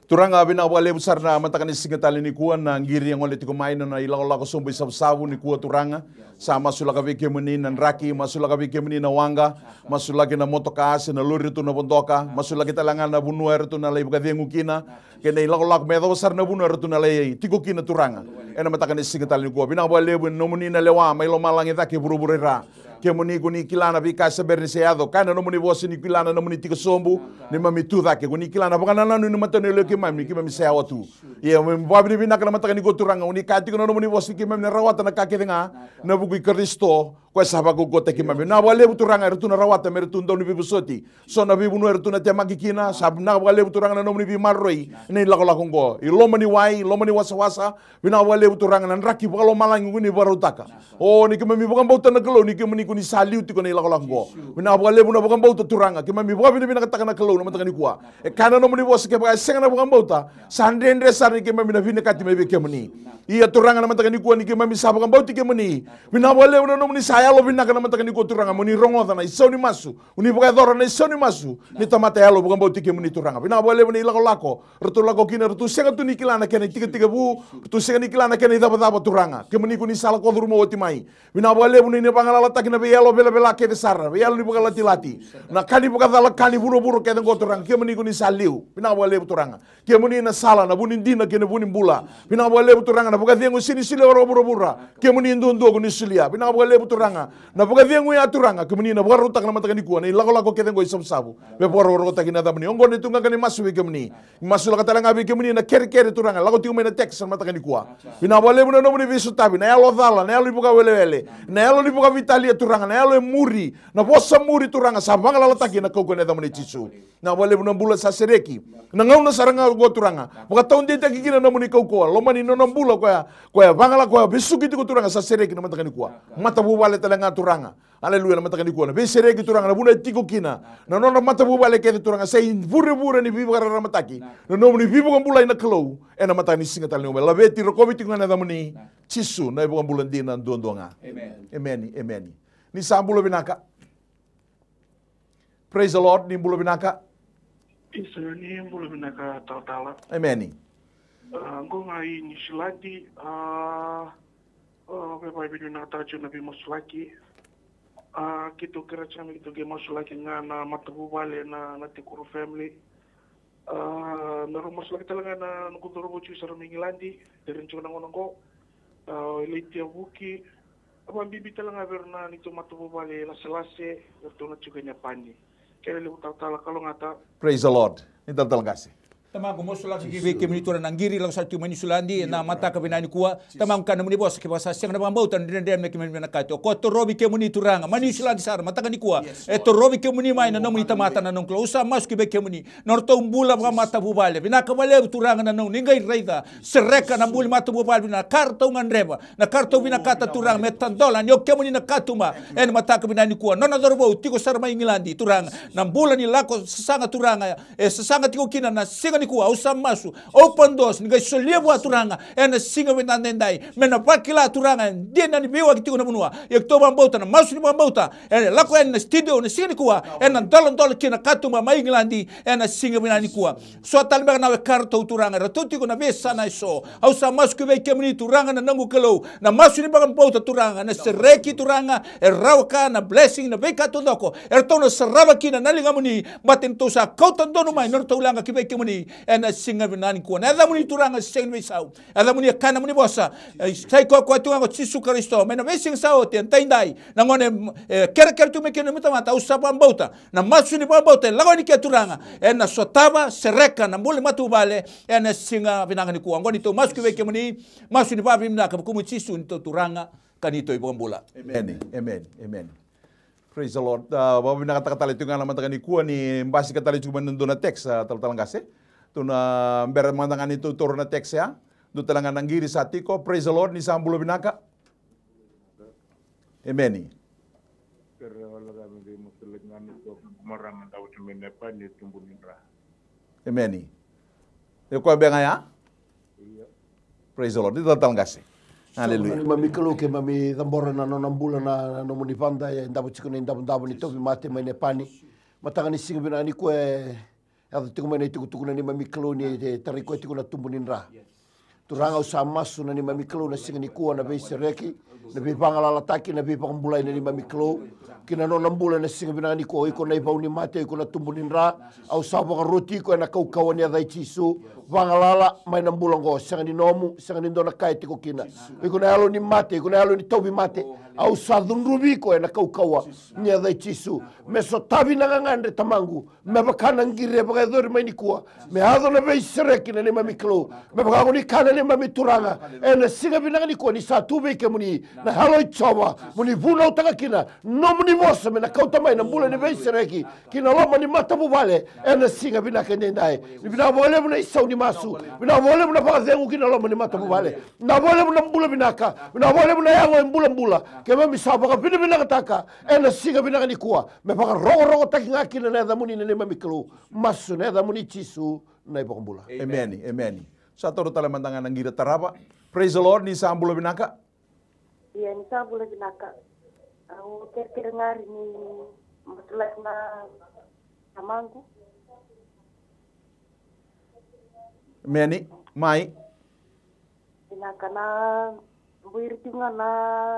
Turanga bina wale besar na matakan isingatali ni kuan na ngiri yang oleh tikumain na ilang sumbu sabu ni kuat turanga sama sulaka vike meni na raki masulaka vike meni na wanga masulaki na motokas na luri tu na bondoka masulaki talangan na bunuer tu na lay bagadengu kina kena ilang medo besar na bunuer tu na lay tikukina turanga ena matakan isingatali ni kuan bina wale nomuni na lewa may lomalang ita ke buru-burera ke muni kuni kilana bika saber ni seado kana no muni bosi ni kilana no muni tikosombu ni mami tuda ke kuni kilana bangana nanu ni matane le ke mami seawa tu ye mbabi bina kana mataka ni goturanga uni kati no muni bosi ke mami rawata na kake denga na buku Kristo ko saba ko gote ke mami na wale buturanga rtu na rawata mertu ndo ni bibusoti so na bibu no rtu na tema kikina sab na wale buturanga no muni bi marroi ni lako ngo iloma ni wai loma ni wasa bina wale buturanga na raki balo malangi uni barutaka oh ni ke mami bukan bauta na kelo ni ke muni kuni saliu tiko ni lako ngo bina wale buna bukan bauta turanga ke mami bukan bina katakana kelo no mataka ni kuwa e kana no muni bosi ke ba senga na bukan bauta sandendre sar ni ke mami na vina kati mebe ke muni iya turanga na mataka ni kuwa ni ke mami sabakan bauti ke muni bina wale buna no muni saya lo bina kana mataka ni kuwa turanga muni rongoda na isau ni masu uni bukan dora na isau ni masu ni tamata ya lo bukan bauti ke muni turanga bina wale buna lako rtu lako kina rtu senga tu ni kilana kene tiga bu rtu senga ni kilana kene daba turanga ke muni kuni sala ko durmo oti mai bina wale buna ni pangala takina be yalo bela ke desar be yalo ni bukan lati na kani bukan dala kani buru ke ngo turanga ke muni kuni saliu bina wale turanga ke muni na sala na bunin dina kene bunin bula bina wale turanga na bukan dengo sini ro bura ke muni ndo kuni silia bina wale turanga na bukan dengo ya turanga ke muni na bukan rutak na mataka ni kuan ni lako ke dengo isam sabu be boro takina da muni ongo ni tunga kani masu ke muni masu la katala ngabi ke muni na kere turanga lako tiu mena tek sama mataka ni kuan bina wale buna no muni bisu tabi na yalo dala na yalo bukan wele na yalo ni bukan vitalia turanga na yalo muri na bosa muri turanga sabanga la taki na koko ne da muni tisu na wale buna bula sa sereki na ngau na saranga go turanga buka taun de taki kina na muni koko lo mani no bula ko ya bangala ko bisu gitu turanga sa sereki na mataka ni kuan mata bu wale talanga turanga haleluya na mataka ni kuan be sereki turanga na buna tiko kina na no mata bu wale ke turanga sai vure ni bibu gara mataki na no muni bibu kan bula ina kelo ena mataka ni singa talni la beti rokobi tingana da muni tisu na bukan bulan dina ndondonga amen ni sambulo binaka Praise the Lord, ni bulu binaka. Isa ni bulu binaka tala. Amen. Ngo ngai ni siladi beba bidu na tajo na bi moslaki. Kito kira chami kito ge moslaki nga na matabu bale na tikuru family. Na rumah lagi talaga na naguturo po sa Ramingilandi, diretso na ko late buki, abang bibi talaga na nito matubali lase-lase, ito na juga niya pani. Kaya libo tala kalau ngata. Praise the Lord. Ito talaga kasi. Tamang mosulak ki ke minitura nangiri lang sa tu manisulandi na mata ka binani kuwa tamang kana muni boss ke basa sing na bambautan din dem ke men kato ko to robi ke muni turanga manisulandi sar mata ka ni kuwa to robi ke muni mai na muni tamata na nong klausa mas ke ke muni norto umbula ba mata bubale binaka bale turanga na nong ningai reida sereka na buli mata bubale na karto nganreba na karto binakata turanga metandola nyok ke muni na katuma en mata ka binani kuwa nona dorbo tiko sar mai ngilandi turanga na bula ni lako sesanga turanga sesanga tiko kina na singa ni kuwa usam masu open doors ni gaso lewa turanga ena singa wenandendai mena pakila turanga dena ni biwa kitiko na bunua yekto bambauta na masu ni bambauta ena lako ena studio na singa ni kuwa ena dolon kina katuma mai ngilandi ena singa wenani kuwa so talbe na we karto turanga ratutiko na besa na so usam masu ke kemni turanga na nangu kelo na masu ni bambauta turanga na sereki turanga rawka na blessing na beka to doko erto na saraba kina nalingamuni batin to sa kautan dono mai norto ulanga ke kemni ena singa binani kuwa na muni turanga singa misau ada muni kana muni bosa sai ko tunga Yesu Kristo mena vesing sao te taindai na ngone ker tu mekeno mata usapa mbauta na masuni mbauta lagoni ke turanga ena sotaba sereka na mule matubale ena singa binani kuwa ngoni to masku veke muni masuni babi mna ka kumu Yesu to turanga kanito ibombola. Amen. Praise the Lord. Bawa nakata-kata itu nga naman tagani kuha ni mbasi katali cuma nandun na text tal-talang kasi. Tuna mbera mandangan itu turun na text ya. Do talangan nanggiri sa tiko. Praise the Lord ni sambulo binaka. Amen. Amen. Yung kuha ba nga ya? Praise the Lord. Ito talang kasi. Hallelujah. Mami kalau ke mami tambora na nona bulan na no muni panda ya ndabu chikuni ndabu ni topi mate mai ne pani. Matanga ni singa bina ni ko ada tiku mai tiku na ni mami kalau ni tari ko tiku na tumbunin ra. Turanga usama su na ni mami kalau na singa ni ko na be sereki na be pangala taki na be pangambulai na ni mami kalau kina nona bulan na singa bina ni ko iko na ipau ni mate iko na tumbunin ra au sabo roti ko na kau kawan ya dai chisu vangalala mai na bulan ko sanga ni nomu sanga ni dona kai tiko kina iko na alo ni mate iko na alo ni tobi mate au sadun rubi ko na kau kawa ni dai chisu me so tabi na ngande tamangu me bakana ngire baka dor mai ni kuwa me hado na be sereki na ni mami klo me baka ni kana ni mami turanga ena singa bina ni ko ni sa tubi ke muni na halo chowa muni vuna utaka kina no muni vosa me na kau tamai na bulan ni be sereki kina lo mani mata bubale ena singa bina ke ndai ni bina bole muna isau ni masu bina bole muna pa zengu kina lo mani mata bubale na bole muna bula binaka bina bole muna yango bula ke mami sa baka bina kataka ena singa bina ni kuwa me baka rogo taki ngaki na da muni ne mami klo masu ne da muni chisu na ipo bula. Amen. Satu tala mandangan ng gira taraba. Praise the Lord ni sambulo binaka. Iya ni sambulo binaka. Ang kira ngari ni masulat na tamangu. Meni, mai. Binaka na buir tinga na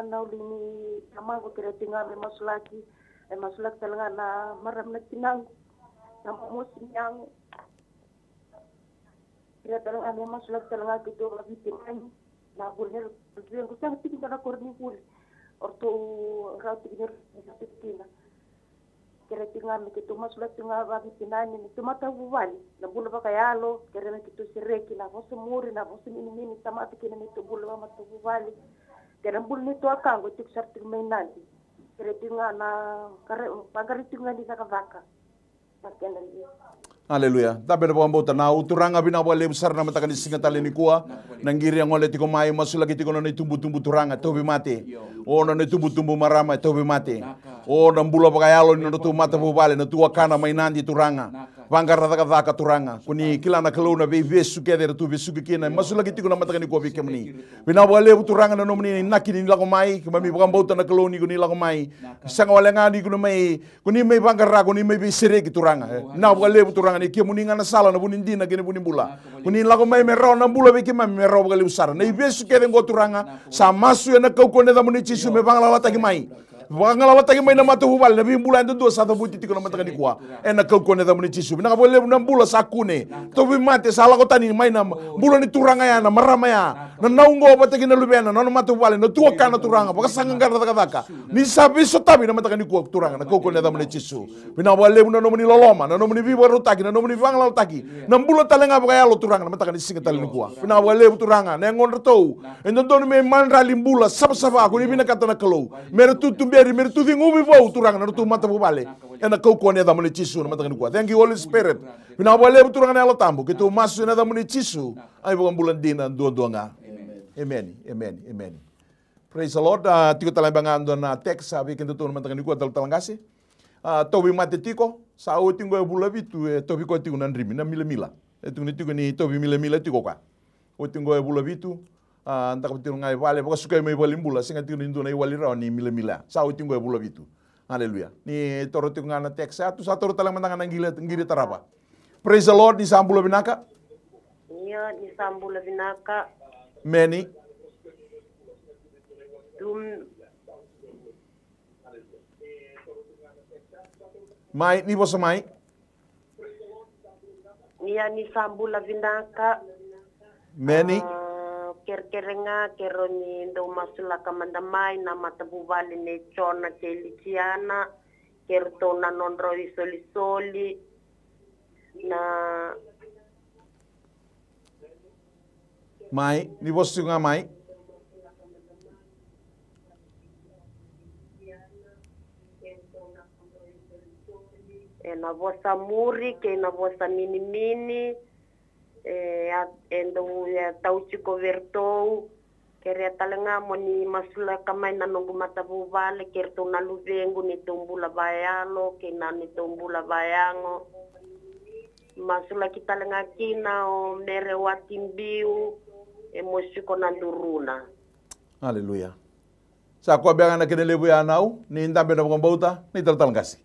naulini tamangu kira tinga me masulaki. Masulak talaga na maram na tinang na musim yang kira talaga na masulak talaga gitu mabitin na bulnya tujuan ko sa tingin na korni bul orto raut tingin na kira tinga me gitu masulak tinga mabitin ni itu mata buwan na bula ba kayalo kira me gitu sireki na mo sumuri na mo sumini tamati kina nito bula ba mata buwali kira bul nito akango tik sarting may nanti kira na pagaritungan di nakavaka. Haleluya. Tapi ada pambau tanau turanga bina wale besar nama takkan disingat tali ni kuah nanggiri yang oleh tiko mai masuk lagi tiko nani tumbu turanga tobi mati. Oh nani tumbu marama tobi mati. Oh nambula pakai alon nani tu mata bubale nani tua kana mainan di turanga. Vangara daka turanga. Kuni kilana kaluna be vesu keder tu vesu kina. Masula kiti kuna mataka ni kwa bike muni. Bina wale turanga na nomni naki ni lako mai. Kami bukan bauta na kaloni kuni lako mai. Sanga wale ngani kuni mai. Kuni mai vangara kuni mai be sere ki turanga. Na wale turanga ni kia muni ngana sala na buni ndina kini buni bula. Kuni lako mai merau na bula be kima merau kali usara. Na vesu keder ngo turanga. Sa masu na kau kone da muni chisu me vangala lata ki mai. Vangala lata ki mai na matu bubal na bimbula ndo do sa da buti tiko na mataka ni kwa. Na kau kone da muni chisu. Bina boleh na bula sakune. Tobi mate sala ko tani mai na bula ni turanga ya na marama ya. Na naungo bataki na lubena na matu bubal na tuwa kana turanga. Baka sanga ngara daka. Ni sabi so tabi na mataka ni kwa turanga na kau kone da muni chisu. Bina boleh na nomni loloma na nomni viva rutaki na nomni vangala rutaki. Na bula talenga baka ya lo turanga na mataka ni singa tali ni kwa. Bina boleh turanga na ngon rto. Endo don me manra limbula saba ko ni bina kata na kalau. Mere tutu beri mere tutu ngubi bau turanga na tu mata bubale. Ena kau kone da muni chisu na mataka ni kwa. Thank you Holy Spirit. Bina boleh turanga na lo tambo. Kitu masu na da muni chisu. Ay bukan bulan dina dua nga. Amen. Amen. Amen. Praise the Lord. Tiko talambangan doon na text sabi kinto to naman tangan ko talangasi. Tobi matetiko sa uting ko bulabi tu tobi ko tiko nanrimi na mila. Etu ni tiko ni tobi mila tiko ka. Uting ko bulabi tu anta ko tiko ngai vale ko suka mai balimbula singa tiko nindo na iwali raw ni mila. Sa uting ko bulabi tu. Haleluya. Ni toro tiko ngana text sa toro talambangan ngiri tarapa. Praise the Lord ni sambula binaka. Iya, ni sambula binaka. Many. Mai, ni bosa mai. Iya, ni sambula binaka. Many. Kerkerenga keroni ndo masula kamanda mai na matabubali ne chona keliciana kerto na nondro isoli na Mai, ni bosa nga mai. Na bosa muri ke na bosa mini endo ya tauchiko vertou kere talenga moni masula kamai na nongu matabu vale kerto na luvengu ni tumbula bayalo ke na ni tumbula bayango masula kita lenga kina o mere watimbiu emosiko na duruna. Haleluya. Sa ko bianga na kinelebu ya nau ni ndambe na bauta ni talangasi.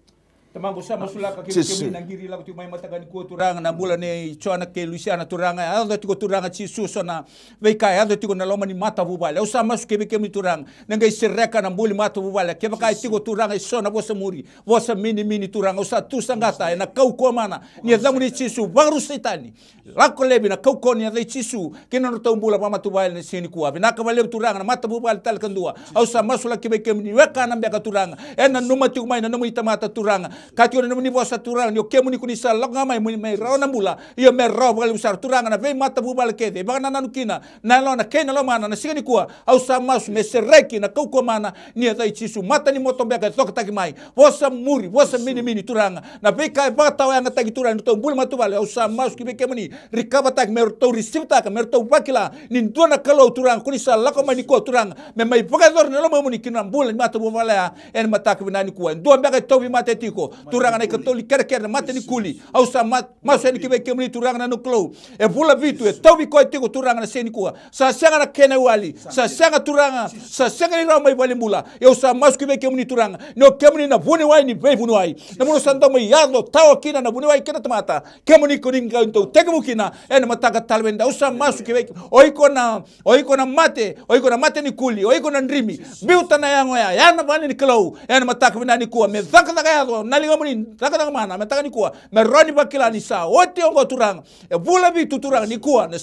Tamambo sa masula ka kimi nangiri la kutu mai matagani ko turanga na bula ne chona ke Luciana turanga ado tiko turanga chisu sona veikai ado tiko na loma ni mata bubale o sa masu ke kimi turanga nangai sereka na buli mata bubale ke bakai tiko turanga sona vosa muri vosa mini turanga o sa tu sangata na kau ko mana ni zamu ni chisu baru setani lako lebi na kau ko ni dai chisu ke no to bula mama bubale ne sini kuwa na ka bale turanga na mata bubale tal kandua o sa masula ke kimi ni weka na mbeka turanga ena numa tiko mai na numa itamata turanga kati ona ni vosa turanga ni ke muni kuni sala ngamai muni mai rauna mula ia me rau bali usar turanga na vei mata bubal kede bana nanukina na lona ke na lomana na sigani kuwa au samas me sereki na kau mana ni dai chisu mata ni motombeka tok taki mai vosa muri vosa mini turanga na vei kai bata wa ngata turanga to bul matu bale au samas ki ke muni rikaba tak mer to risipta ka mer to bakila ni dona kalau turanga kuni sala ko mai ko turanga me mai pagador na lomo muni kina bul mata bubala en mata ka binani kuwa ndo mbeka to bi mata tiko turanga na katoli kerker mata ni kuli au sa maso ni kibe kemni turanga na nuklo e bula vitu e tobi ko tiko turanga na seni kuwa sa sanga na kene wali sa sanga turanga sa sanga ni ramai wali mula e sa maso kibe kemni turanga no kemni na buni wai ni be buni wai na muno sando mai yado tawo kina na buni wai kena tamata kemni ko ninga unto tegmu kina en mataka talwenda au sa maso kibe oiko na mate ni kuli oiko na ndrimi biuta na yango ya yana bani ni klo en mataka binani kuwa me zaka yado nalinga muni zaka mana metaka ni kuwa me roni bakila ni sa wote ongo turanga e bula vitu turanga ni kuwa na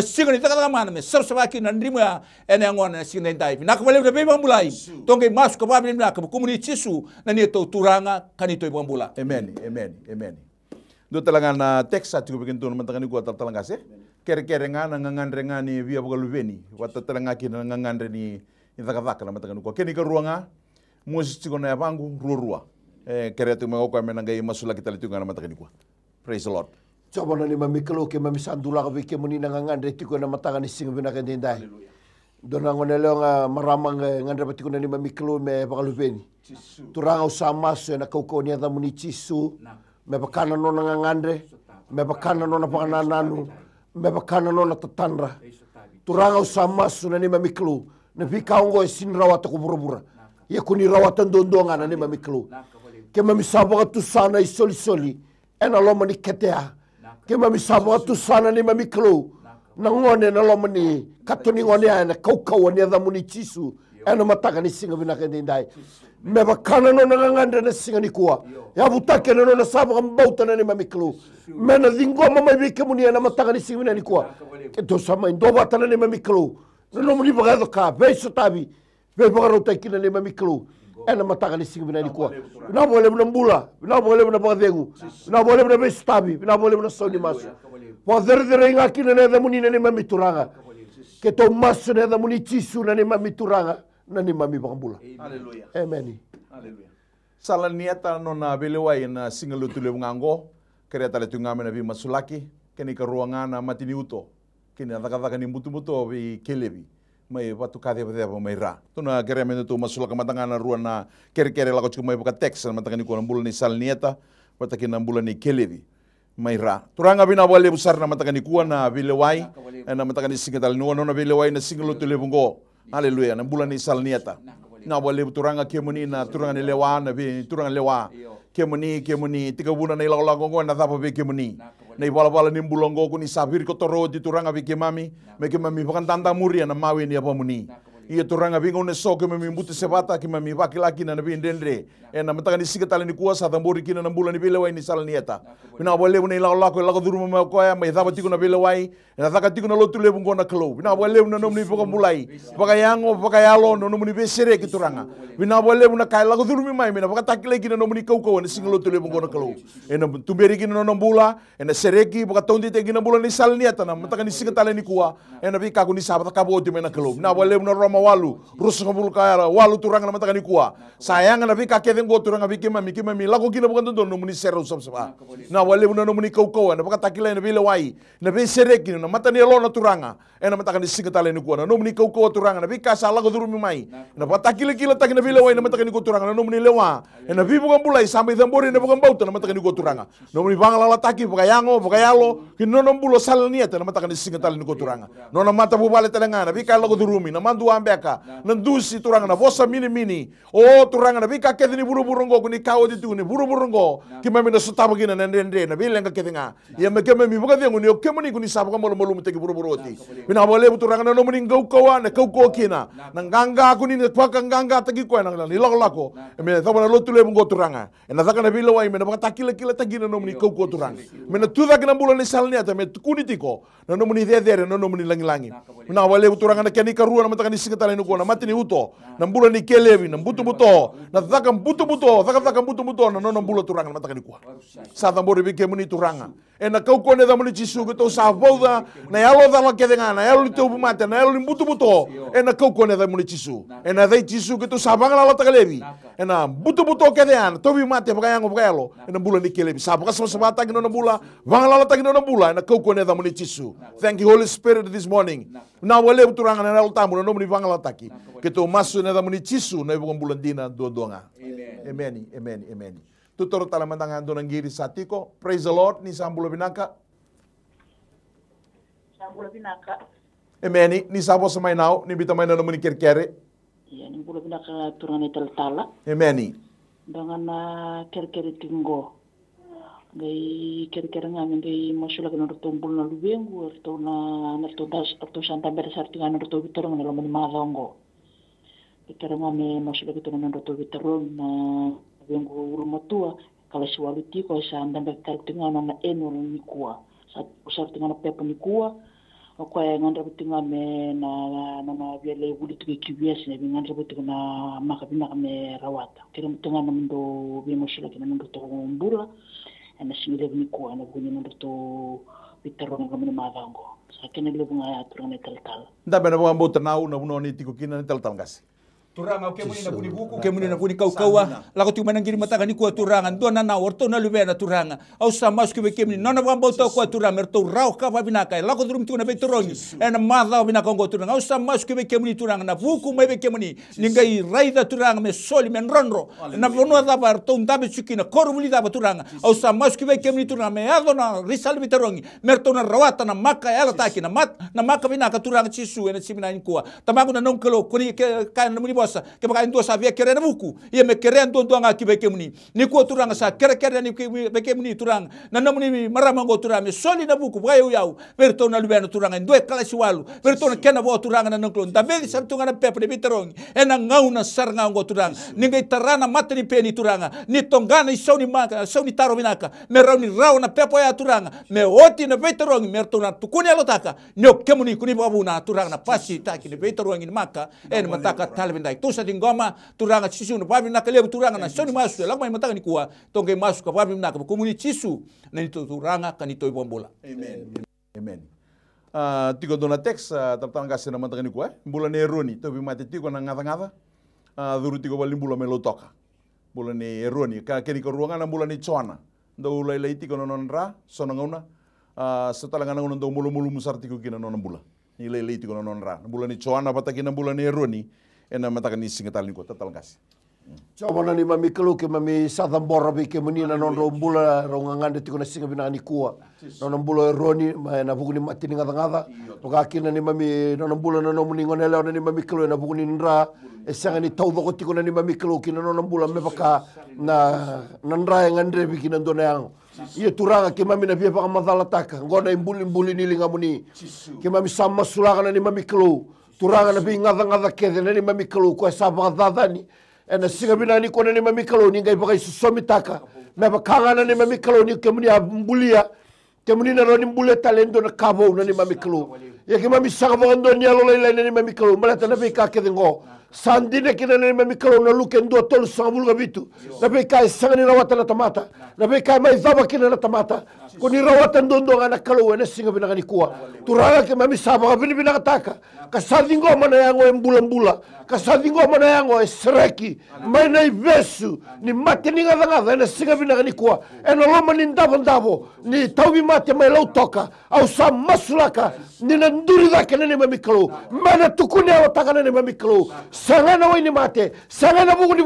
singa ni zaka mana me sarsa ki na ndrimo ya ene ngona na singa ndai na ka bale be bambulai tonge masu ko babi na ka kumuni chisu na ni to turanga kanito e bambula. Amen. Do talangan na text at ko bikin to naman takani ko talangas kere nga nangangandre nga ni via bogaluveni wata talanga ki nangangandre ni zakavaka naman takani ko keni ka ruanga Moses tiko na yabangu ruwa kere tu mengo kwa menangai masula kita litu ngana matakani kwa. Praise the Lord. Coba nani mamikelo ke mami sandula ka vike muni nangangandre tiko na matanga ni singa bina kendendai. Dona ngone leonga maramang ngandre batiko nani mamikelo me bakaluveni. Turanga usama so na kauko ni ada muni chisu. me bakana nona ngangandre, me bakana nona panganananu, me bakana nona tatandra. Turanga usamasu na ni mamiklu, na vikaongo sin rawata kubura-bura. Ia kuni rawatan dondonga na ni mamiklu. Ke mamisaba tu sana isoli-soli, ena loma ni ketea. Ke mamisaba tu sana ni mamiklu, na ngone na loma ni katoni ngone ana kau-kau ni adha muni chisu, ena mataka ni singa vinaka ndai. Me bakana no nganganda na singa ni kuwa. Ya butake no na saba kambauta na ni mamiklu. Me na dhingoma mabike muni na mataka ni singa ni kuwa. Keto sama indoba tana ni mamiklu. No muni bagado ka, beiso tabi. Be bagaro taikina ni mamiklu. Ena mataka ni singa ni kuwa. Na boleh na mbula, na boleh na badengu. Na boleh na beiso tabi, na boleh na soni masu. Wa dere ngakina na da muni na ni mamituranga. Keto masu na da muni chisu na ni mamituranga. Na ni mami bakambula. Haleluya. Amen. Haleluya. Salah niata nona belewai na singalu tule ngango, kereta le tungame na bima sulaki, keni ka ruangana matini uto. Kini ataka ni mutu-mutu bi kelebi. Mai watu kade ba mai ra. Tuna kere meno tu masulaka matangana ruana kere la ko mai buka teks matangani ko nambula ni sal niata, pataki nambula ni kelebi. Mai ra. Turanga bina wale besar na matangani kuwa na belewai, na matangani singatal nona belewai na singalu tule bungo. Haleluya, na bulan ni sal niata. Na wale turanga kemuni na turanga ni lewa na bi turanga lewa. Kemuni tiga bulan na ilaw lagongo na thapa bi kemuni. Na ibala ni bulongo ko ni sabir ko toro di turanga bi kemami, me kemami bakan tanda muria na mawi ni apa muni. Ia turanga bi ngone so kemami butu sebata kemami bakilaki na bi ndendre. Na mataka ni sikatali ni kuasa tambori kina na bulan ni belewai ni sal niata. Na wale ni ilaw lako lago duru ma ko ya mai thapa tiku na belewai. Na thaka tiku na lotu le bungo na klo. Na wale na nomni poko mulai. Pakayango pakayalo no nomni be sere ki turanga. Bina wale na kai lago duru mi mai mina pakatakile kina nomni kau na singlo tu le bungo na klo. Na tumberi kina no bula, na sereki pakatondi te kina bulan ni sal niata na mataka ni sikatali ni kuwa. Na bi kaku ni sabata kaboti mena klo. Na wale na roma walu, rusu kabul kaya walu turanga na mataka ni kuwa. Sayang na bi kakete ngo turanga bi kemami lago kina bukan tonton nomni sero sab-saba. Na wale na nomni kau na pakatakile na bile wai. Na be sereki na mata ni lo na turanga. Na mataka ni sikatali ni kuwa na nomni kau turanga na bi kasa lago duru mi mai. Na patakile kila taki na bile wai na mataka ni ko turanga na nomni lewa. Na bi bukan bulai sampai tambori na bukan bauta na mataka ni ko turanga. Nomni bangala taki pakayango pakayalo kinono bulo sal niata na mataka ni sikatali ni ko turanga. Nona mata bubale telanga na bi kala lago duru mi na mandu ambeka na dusi turanga na vosa mini. O turanga na bi kakete ni buru-burungo kuni kau di tu ni buru-burungo kimami na sutaba kina na ndendre na bilang ka ketinga ya mekeme mi buka dengu ni okemuni kuni saba kamolo molo muteki buru-buroti bina wale buturanga na nomuni ngau-kawa na kau kina na nganga kuni na paka nganga tagi ko na ni lako me thaba na lotu le bungo turanga na thaka na bila wai me na baka takila tagi na nomuni kau turanga me na tuda kina bulo ni salni ata me kuni tiko na nomuni dedere na nomuni langi bina wale buturanga na keni karua na mataka ni sikatala ni ko na matini uto na bulo ni kelevi na buto na thaka buto na nono bulo turanga na mataka ni ko sa tambori bi kemuni turanga na kau ne da muni chisu ko to sa boda na yalo da la kedenga na yalo to bumata na yalo buto na kau ne da muni chisu na dai chisu ko to sa bangala la takalevi na buto kedean to bi mate bakayango bakayalo na bulo ni kelevi sa baka sama ta gino na bula bangala la ta gino na bula na kau ne da muni chisu. Thank you Holy Spirit this morning. Na wale turanga na yalo tamu no muni bangala taki ke to masu ne da muni chisu na ibong bulan dina do-donga. Amen. Tuturo talamantangan doon ang giri sa tiko. Praise the Lord. Ni Sambulo Binaka. Amen. Ni Sabo sa Mainaw. Ni Bitamay na naman ni Kirkere. Yan. Ni Bulo Binaka turang ni Taltala. Amen. Dengan na Kirkere tinggo. Gay Kirkere ngamin gay masulag na rutumbul na lubengo. Arto na arto Santa Beresar tinga na rutubi turang na laman ni Madongo. Kirkere ngamin masulag ito na rutubi turang na Vengo rumatua kala si waluti ko sa andang tingana na eno ni kuwa sa usar tingana pepo ni kuwa o ko ngandra tinga me na biele budi tu kibias ne ngandra buti na makabina me rawata kira tingana mendo bi mosila kina mendo to mbura na singile ni kuwa na buni mendo to pitero na kami madango sa kina lebu nga turang ni taltal Nda bena buang bau tenau na buno ni tiko kina ni taltal gas. Turanga ke muni na buni buku, ke muni na buni kau-kaua. Lako tu manang giri mataka ni kua turanga. Dona na orto na lubena turanga. Au sa mas ke muni. Nona wambau tau kua turanga. Merto rau kapa binaka. Lako turum tu na betorongi. Ena madau binaka ngo turanga. Au sa mas ke muni turanga. Na buku me ke muni. Ningai raida turanga me soli men ronro. Na vonua daba arto undabe sukina. Koru muli daba turanga. Au sa mas ke muni turanga. Me ado na risal betorongi. Merto na rawata na maka ela taki na maka binaka turanga sisu ena simina ni kua. Tamagu na nongkelo kuni kan muni ke baka ndo sa via kere na buku ia me kere ndo nga ki beke muni ni ko turanga sa kere ni beke muni turanga na namuni marama ngo turanga me soli na buku bayo yau perto na lubena turanga ndo e kala siwalu perto na kena bo turanga na nongklon tabe sa tunga na pepe de biterong ena ngau na sarnga ngo turanga ni ngai tarana matni peni turanga ni tongana isoni maka soni taro binaka me rauni rau na pepe ya turanga me oti na biterong merto na tukuni alotaka nyok kemuni kuni babuna turanga na pasi taki ni biterong ni maka en mataka talbendai tusa tingoma turanga sisu no pabi na kalebu turanga na soni masu la mai mataka ni kuwa tonge masu ka pabi na ka komuni sisu na ni turanga kanito ibombola. Amen. Tigo dona teks taptanga sina mataka ni kuwa mbula ne roni to bi mate tigo na ngada duru tigo balimbula melotoka mbula ne roni ka keni ko ruanga na mbula ni chona ndo lai tigo non ra sona ngona setelah ngana ndo mulu musar tigo kina non mbula ni lai tigo non ra mbula ni chona pataki na mbula ne roni ena mataka ni singatal ni ko tatal ngas Coba ni mami kelu ke mami sadam bora bi ke menina non rombula rongangande tiko na singa bina ni kuwa non rombula roni na buku ni mati ni ngada pokakina ni mami non rombula non muni ngonele ni mami kelu na buku ni ndra esanga ni tau doko tiko na ni mami kelu kina non rombula me baka na ndra ngandre bi kina ndona yang ia turanga ke mami na bia baka madala taka ngona imbuli ni linga muni ke mami sama sulanga ni mami kelu turanga na bi ngada kede ni mami kelu ko sabanga dadani ena singa bina ni kona ni mami kelu ni ngai baka isomi taka me baka na ni mami kelu ni ke muni ambulia ke muni na roni mbule talento na kabo na ni mami kelu ya ke mami sanga bondo ni alo lai ni mami kelu malata na be ka ke ngo sandine kina ni mami kelu na luke ndo tolu sanga bulga bitu na be ka sanga ni rawata na tamata na be ka mai zaba kina na tamata ko ni rawata ndondo ngana kelu ena singa bina ni kuwa turanga ke mami saba bini bina taka kasadingo mana yango embula kasadingo mana yango esreki mana ivesu ni mate ni ngada ena singa bina ni kuwa ena loma ni ndabo ni taubi mate mai lau toka au sa masulaka ni nduri da kene ni mami kelu mana tukuni au takana ni mami kelu sangana wai ni mate sangana buku ni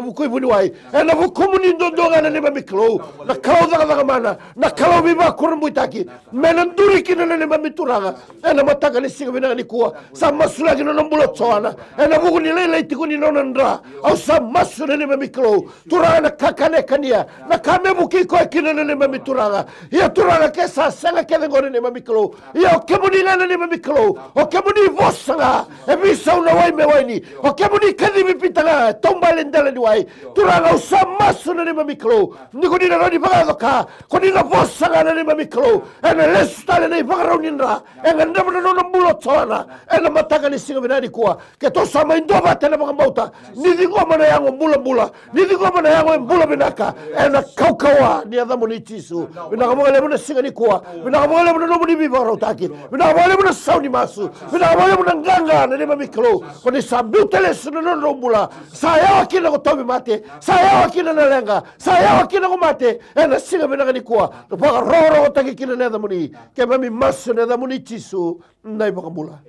buku ni wai ena buku ni ndonga ni mami kelu na kau da mana na kau biba kurumbu taki mana nduri kina ni mami turanga ena mataka ni singa bina ni kuwa sa masulaki no mbula tsoana ena buku ni lele tikuni no ndra au sa masuna ni mami kelu turanga kakane kania na kame buki ko kina ni mami turanga ia turanga ke sa sanga ke ngore ni mami kelu ia kemuni ngana ni mami kelu o kemuni vosanga e bisa una wai me waini o kemuni kadi mi pitanga tombale ndale ni wai turanga au sa masuna ni mami kelu ni ko ni na ni baga ka ko ni na vosanga ni mami kelu ena lestale ni baga roninra enga ndabno no mbula tsoana ena mataka ni singa binani kuwa ke to sama indoba tena bauta ni dingo mana yango mbula ni dingo mana yango mbula binaka ena kaukawa ni adhamu ni tisu binaka mwale muna singa ni kuwa binaka mwale muna nomu ni biba rautaki binaka mwale muna sauni masu binaka mwale muna nganga na nima miklo koni sabutele suna nono mbula saya wakina kutobi mate saya wakina na lenga saya wakina kumate ena singa binaka ni kuwa paka roro wataki kina na adhamu ni ke mami masu na adhamu ni tisu nai baka mbula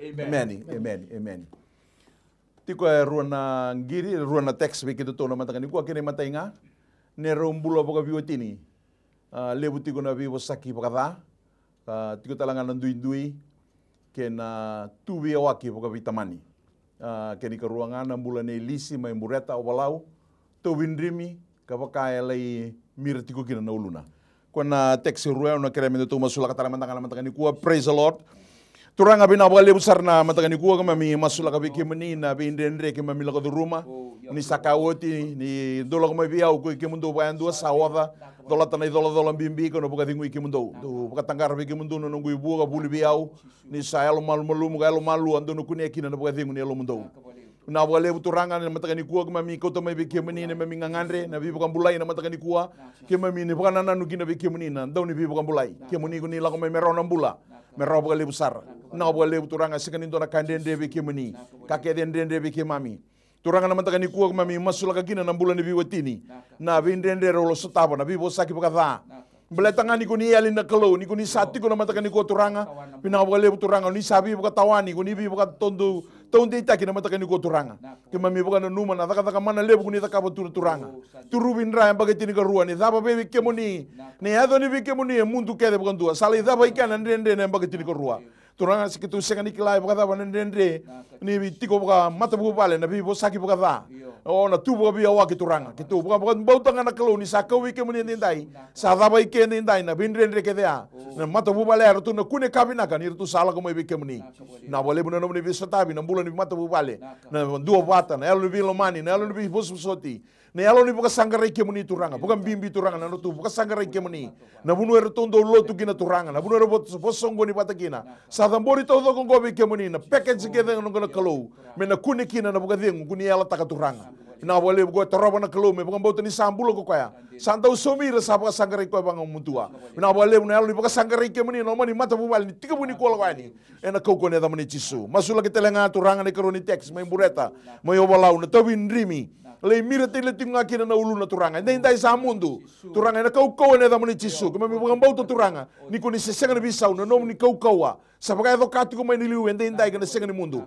Amen. Tiko ruana ngiri ruana teks be kito tona mataka ni ko kene matainga ne rombula boka biotini lebu tiko na bibo saki boka tiko talanga ndui kena tubi awaki boka vitamani keni ka ruanga na mbula ne lisi mai mureta obalau to windrimi ka boka elai mir tiko kina na uluna kona teks ruana kere mendo to masula katara mataka ni ko praise the Lord. Turanga bina bale besar na matagani kuwa kama mi masula ka biki menina bindendre ke mami lako ruma ni sakawoti ni dola kama bia ku ke mundo ba ando sawada dola tanai dola bimbi kono buka dingu ke mundo do buka tangar biki mundo no ngui buka buli biau ni sayalo malu ando no kune kina buka dingu ni lo mundo na bale turanga na matagani kuwa kama mi koto mai biki menina mami ngangandre na bi buka bulai na matagani kuwa ke mami ni buka nana no kina biki menina ndo ni bi buka bulai ke muni ni lako mai merona bula merau bale besar na bale turanga sekani dona kandende biki meni kake dende biki mami Turanga naman taka ni kuwa mami masula kagina na bulan ni biwatini. Na vindende rolo sotaba na bibo saki pakatha. Beletanga ni kuni alin na kalau ni kuni sati ko naman taka ni kuwa turanga. Pinakawale turanga ni sabi pakatawani kuni bi pakatondo tonde itaki naman taka ni kuwa turanga. Kemami pakana numa na taka mana lebu kuni taka turanga. Turubin ra bagay tini karua ni daba bebe kemoni. Ni ado ni kemoni mundu kede pakandua. Sali daba ikan ndende na bagay tini karua. Turanga sekitu sekani kilai pakatha ndende ni tiko paka mata buku pale na bibo saki pakatha. Oh na tu buka biya waki turanga. Kitu buka bautanga na kalau ni sakawi kemoni ndendai. Sa daba ikan ndendai na bindende kedea. Na mata buku pale aratu na kune kabinaka ni tu sala kemo ibe kemoni. Na boleh benar benar ni visatabi na bulan ni mata buku pale. Na dua bata na elu ni lomani na elu ni bos soti. Na elu ni buka sanggarai kemoni turanga. Bukan bimbi turanga na tu buka sanggarai kemoni. Na bunu ertondo lotu kina turanga. Na bunu erbot bosongo ni patakina. Sadambori tau tau konggobi kemoni na package keda ngona kalau. Mena kune kina na buka deng kuni ela taka turanga. Na boleh buka teroba na kalau me bukan bauta ni sambulo ko kaya. Santau somira sa buka sanggarai ko bang mutua. Na boleh na elu buka sanggarai kemoni no mani mata bubal ni tiga buni ko lawani. Ena kau ko ne da mani cisu. Masula kita lenga turanga ni karoni teks mai bureta. Mai obalau na tawin rimi. Le mira tele tinga kina na ulu na turanga. Ndai sa mundu. Turanga na kau ne da mani cisu. Kema mi bukan bauta turanga. Ni ko ni sesenga ni bisau na no ni kau wa. Sa bagai do katu ko mai ni liu ndai kana senga ni mundu.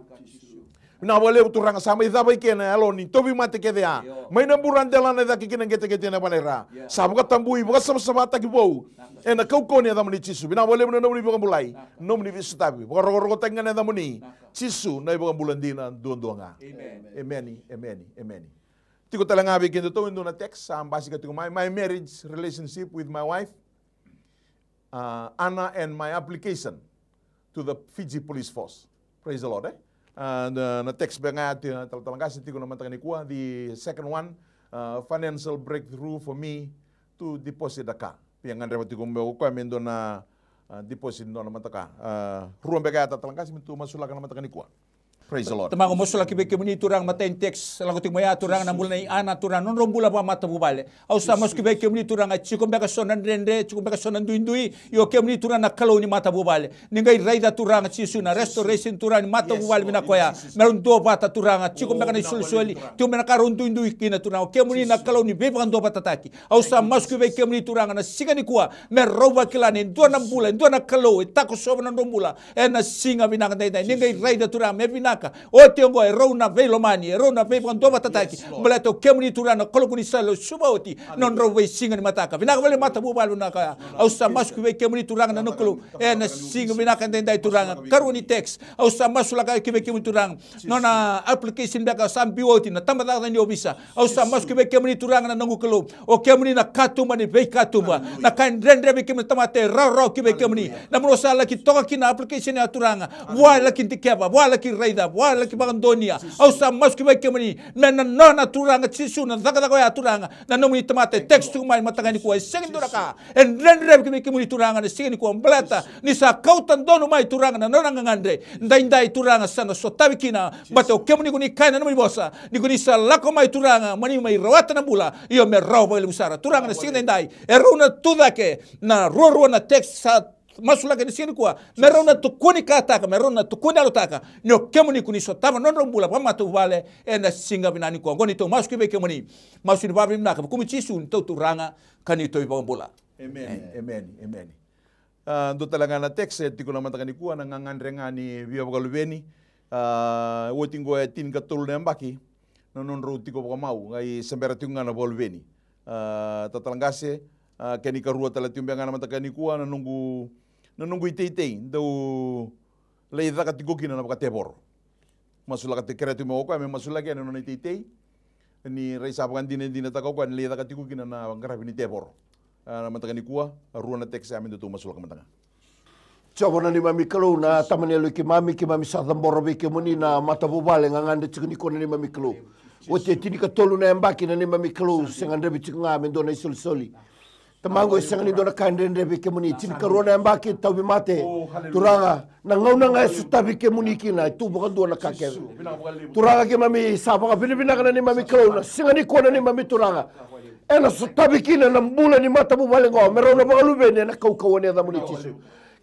Na boleh turanga sama idaba ikena aloni tobi mate kedea. Mai na burandela na da kikina gete na banera. Sa buka tambui buka sama ta kibou. Ena kau ne da mani cisu. Bina boleh na no ni bukan bulai. No ni visitabi. Buka rogo tenga na da mani cisu na bukan bulandina duanga. Amen. Tiko talanga bikin to indo na text sa basic tiko my marriage relationship with my wife Anna and my application to the Fiji Police Force. Praise the Lord. And na text ba nga talanga tiko naman taka ni kuha the second one financial breakthrough for me to deposit a car. Piangan rewa tiko mo ko amendo na deposit no naman taka. Ruang ba kaya talanga mintu masulakan naman taka ni kuha. Praise the Lord. Tamang umusula kibiki muni turang matain teks lagotik maya turang na mula ana turang non rombula pa mata bubale. Au sa mas kibiki muni turang at chikom beka sonan rende chikom beka sonan duindui yo ke muni turang na kalau ni mata bubale. Ningai raida turang at sisu na restoration turang ni mata bubale bina koya. Meron do bata turang at chikom beka na sulsueli. Tio mena karon duindui kina turang ke muni na kalau ni beban do bata taki. Au sa mas kibiki muni turang na sigani kuwa meroba kilani do na bula do na kalau tako soba na rombula na singa bina dai ningai raida turang me bina o tiongo e rona velomani e rona ve quando batataki mbeleto kemuni turana kolokuni salo subauti non rove singa ni mataka vinaka vale mata bubalu naka au samasku ve kemuni turanga na nokolo e na singa vinaka ndai turanga karuni text au samasku la ke ve kemuni turanga nona application beka sambioti na tambata ni obisa au samasku ve kemuni turanga na nokolo o kemuni na katuma ni ve katuma na kan rendre ve kemuni tamate ra ke ve kemuni na mrosala ki toka kina application ya turanga wala kintikeba wala ki raida wala ki bagandonia au sa masku ba kemani mena nona turanga chisu na daga ya turanga na nomi tamate text mai matangani ko sengin doraka en rendre ke kemuni turanga na sengin ko blata ni sa kautan dono mai turanga na nona ngandre ndai turanga sana so tabikina bato kemuni ko ni kaina nomi bosa ni ko ni sa lako mai turanga mani mai rawata na bula iyo me rawa ile usara turanga na sengin ndai eruna tudake na roro na text sa masula ke sini kuwa merona tukuni kataka merona tukuni alotaka nyo kemuni kuni sotama non rombula pama tu vale ena singa binani ko ngoni to masku be kemuni masu ni babi mnaka kumi chisu to turanga kanito ibambula amen do talaga na text tiko naman takani kuwa nangangandrenga ni via bagalubeni wotingo tin katul nembaki non roti ko mau ngai sembera tinga na bolveni tatalangase keni karua talatiumbenga na matakani kuwa nunggu itei do leida katigokina na bakatebor masula katikretu mo ko masula ke no itei ni reisa bagandine dina takau kan leida katigokina na ngarabi ni tebor na matakani kuwa rua na text amin do masula kamatanga Coba ni mami kalau na tamani lu ki mami sa tamboro be ke muni na mata bubale ngangande cikni ko ni mami kalau wote tini ka tolu na mbaki na ni mami kalau sengande be cikunga men do na soli Tamango isang ni dona kandren rebe ke muni tin karona mbaki tawi mate turanga na ngauna nga sutabi ke muni kina itu bukan dona kake turanga ke mami sapa ka pinipina kana ni mami kauna singani kona ni mami turanga ena sutabi kina na mbula ni mata bubale ngo merona bagalube ne na kaukawane da muni tisu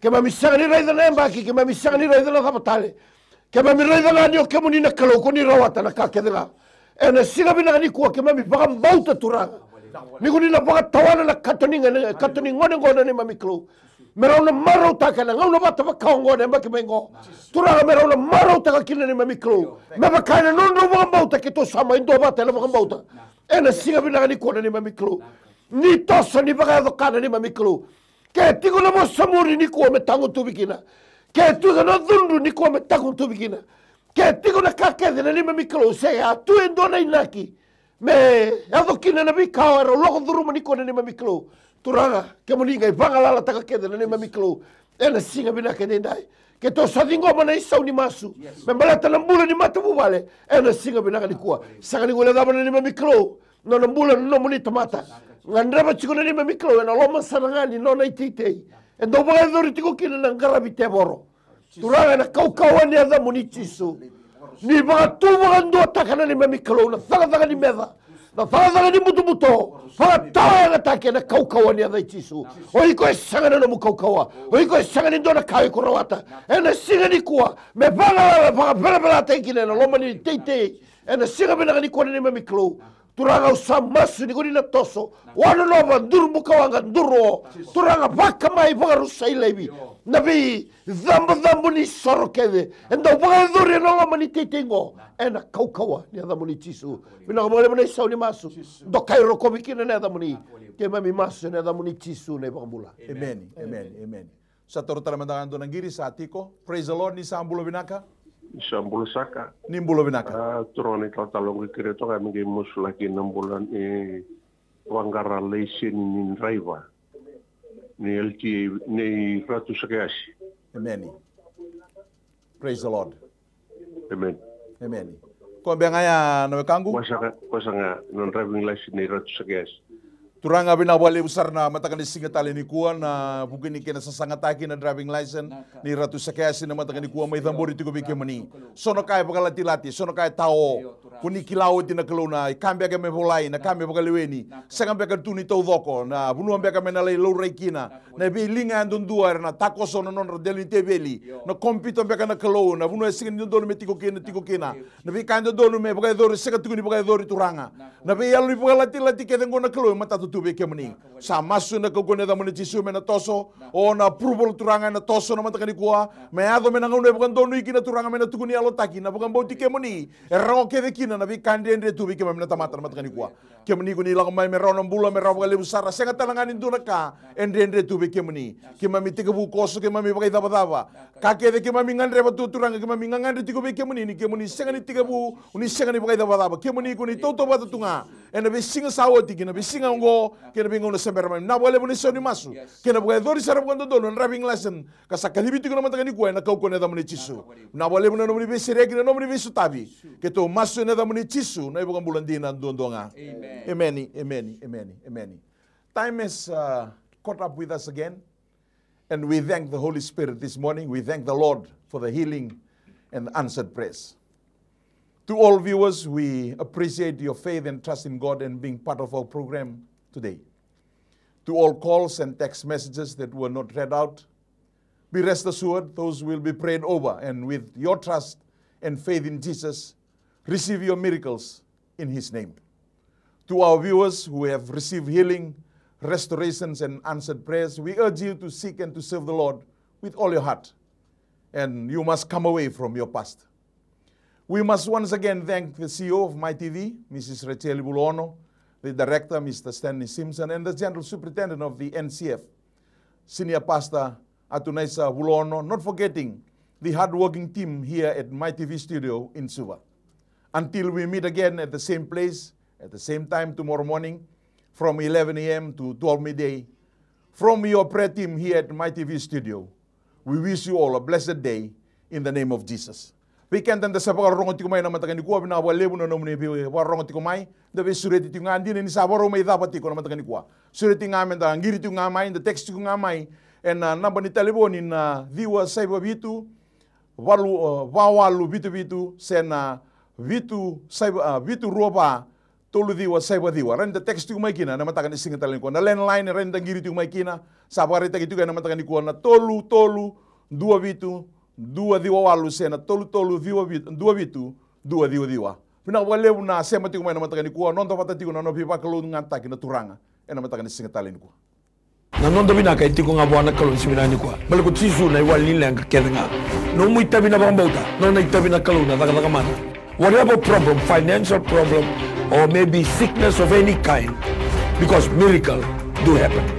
ke mami sangani raida na mbaki ke mami sangani raida na kapatale ke mami raida na ndio ke muni na kalau koni rawata na kake dela ena singa bina ni kuwa ke mami baka mbauta turanga ni kuni na baka tawana na katoni ngone ngone ni mami klo merau na marau takana ngau na bata baka ngone mbaki mengo turanga merau na marau takakina ni mami klo me baka na nono baka mbauta ke to sama indo bata na baka mbauta ena singa bina ni kuwa ni mami klo ni tosa ni baka dokana ni mami klo ke tigo na mo samuri ni kuwa me tango tubikina ke tigo na dhundu ni kuwa me tango tubikina ke tigo na kakede na ni mami klo se atu endo na inaki me ado kina na bika ro loko dhuruma ni kuwa ni mami klo turanga ke moninga ibanga lala takakede na ni mami klo ena singa bina ke dendai ke to sadingo mana isau ni masu me malata na mbula ni mata bubale ena singa bina ni kuwa sanga ni wala dama ni mami klo no na mbula no moni tomata ngandra chikona ni mami klo na loma sanangani no na ititei endo ba dori tiko kina na ngarabi te boro turanga na kaukawani ada moni chisu ni ba tu ba ndo takana ni mami klo na thaga ni meda na thaga ni mutu fa tawa take na kaukawani ada chisu oi ko sanga no mukaukawa oi ko sanga ni dona kai ko rawata ena singa ni kuwa me bala bala tekina na loma ni titei ena singa bina ni kona ni mami klo turanga usamasu ni kuni na toso wana nova nduru mukawanga nduru turanga baka mai bagarusa ilebi nabi dhambu ni soro kede enda baga dhuri na lama ni tetengo ena kaukawa ni adhamu ni chisu mina kamale mana isau ni masu do kairo komikina ni adhamu ni ke mami masu ni adhamu ni chisu ni bakambula Amen. Sa toro taramandangan do nangiri sa atiko. Praise the Lord ni sa ambulo binaka. Sambul saka. Ni mbulo binaka. Turone talong kire to kami ke musulaki 6 bulan wangara leisi ni driver. Ni LT ni ratu sakasi. Amen. Praise the Lord. Amen. Ko bengaya na kangu. Wasanga non driving license ni ratu sakasi. Turanga binawali besar na matakan singa tali ni kuwa na bukan ni kena sasangataki na driving license ni ratu sakasi na matakan ni kuwa may tambori tiko bike mani sono kaya pagalati sono kaya tao kuni kilau tina keluna kambe ka me bolai na kambe pagaliweni sangambe ka tuni tau doko na bunuam be ka menalai lo reikina na be linga andundua na takoso no non deli tebeli na kompito be ka na keluna bunu singa ni don me tiko kena na be kando donu me pagai dori seka tuni pagai dori turanga na be yalu pagalati ke dengo na keluna mata tu be kemani sa masu na kogone da moni tisu me na toso o na approval turanga na toso na mata kuwa me ado me na ngone bukan donu ikina turanga me na tukuni alo taki na bukan bauti kemani erro ke de kina na bi kandende tu bi kemani na tamata na mata kuwa kemani kuni la mai me rono bula me rawa le busara senga talangani nduna ka ende tu bi kemani kemami tikabu koso kemami bagai daba kake de kemami ngandre batu turanga kemami ngandre tiko be kemani ni kemani senga ni tikabu uni senga ni bagai daba kemani kuni toto batu tunga ena be singa sawoti kina be singa ngo kena bingung na sember na boleh boleh soni masu kena boleh dori sarap kondo dono driving lesson kasakalibi tu kena matangani kuai na kau kena damuni chisu na boleh boleh nomori besi regi na nomori besu tabi keto masu na damuni chisu na ibukan bulan dina dondonga amen. Time has caught up with us again and we thank the Holy Spirit this morning. We thank the Lord for the healing and answered prayers. To all viewers, we appreciate your faith and trust in God and being part of our program today. To all calls and text messages that were not read out, be rest assured those will be prayed over, and with your trust and faith in Jesus, receive your miracles in His name. To our viewers who have received healing, restorations, and answered prayers, we urge you to seek and to serve the Lord with all your heart, and you must come away from your past. We must once again thank the CEO of MyTV, Mrs. Rachel Bulono, the director, Mr. Stanley Simpson, and the general superintendent of the NCF, Senior Pastor Atunaisa Bulono, not forgetting the hardworking team here at MyTV studio in Suva. Until we meet again at the same place, at the same time tomorrow morning, from 11 a.m. to 12 midday, from your prayer team here at MyTV studio, we wish you all a blessed day in the name of Jesus. Weekend and the Sabah rongo tikumay na matakan kuwa na walebu na nomni rongo tikumay da be sureti tinga andin ni Sabah rongo may dapat tiko na matakan kuwa sureti ngamen da ngiri tinga may the text tinga may and namba ni telefon in diwa saiba bitu walu bitu sena bitu saiba bitu roba tolu diwa saiba diwa ren the text tinga may kina na matakan ising talen ko na landline ren da ngiri tinga may kina Sabah reta gitu na matakan kuwa na tolu dua bitu dua diwa walu sena tolu dua bitu dua diwa pinakawalew na sema tigo na mataka ni kuwa non tapata tigo na no pipa kalu nganta kina turanga ena mataka ni singatali ni kuwa na non dobina ka itiko nga buana kalu simina ni kwa bal ko tisu na iwal ni lang kedenga no mu itabi na bambauta no na itabi na kalu na daga mana whatever problem, financial problem or maybe sickness of any kind, because miracle do happen.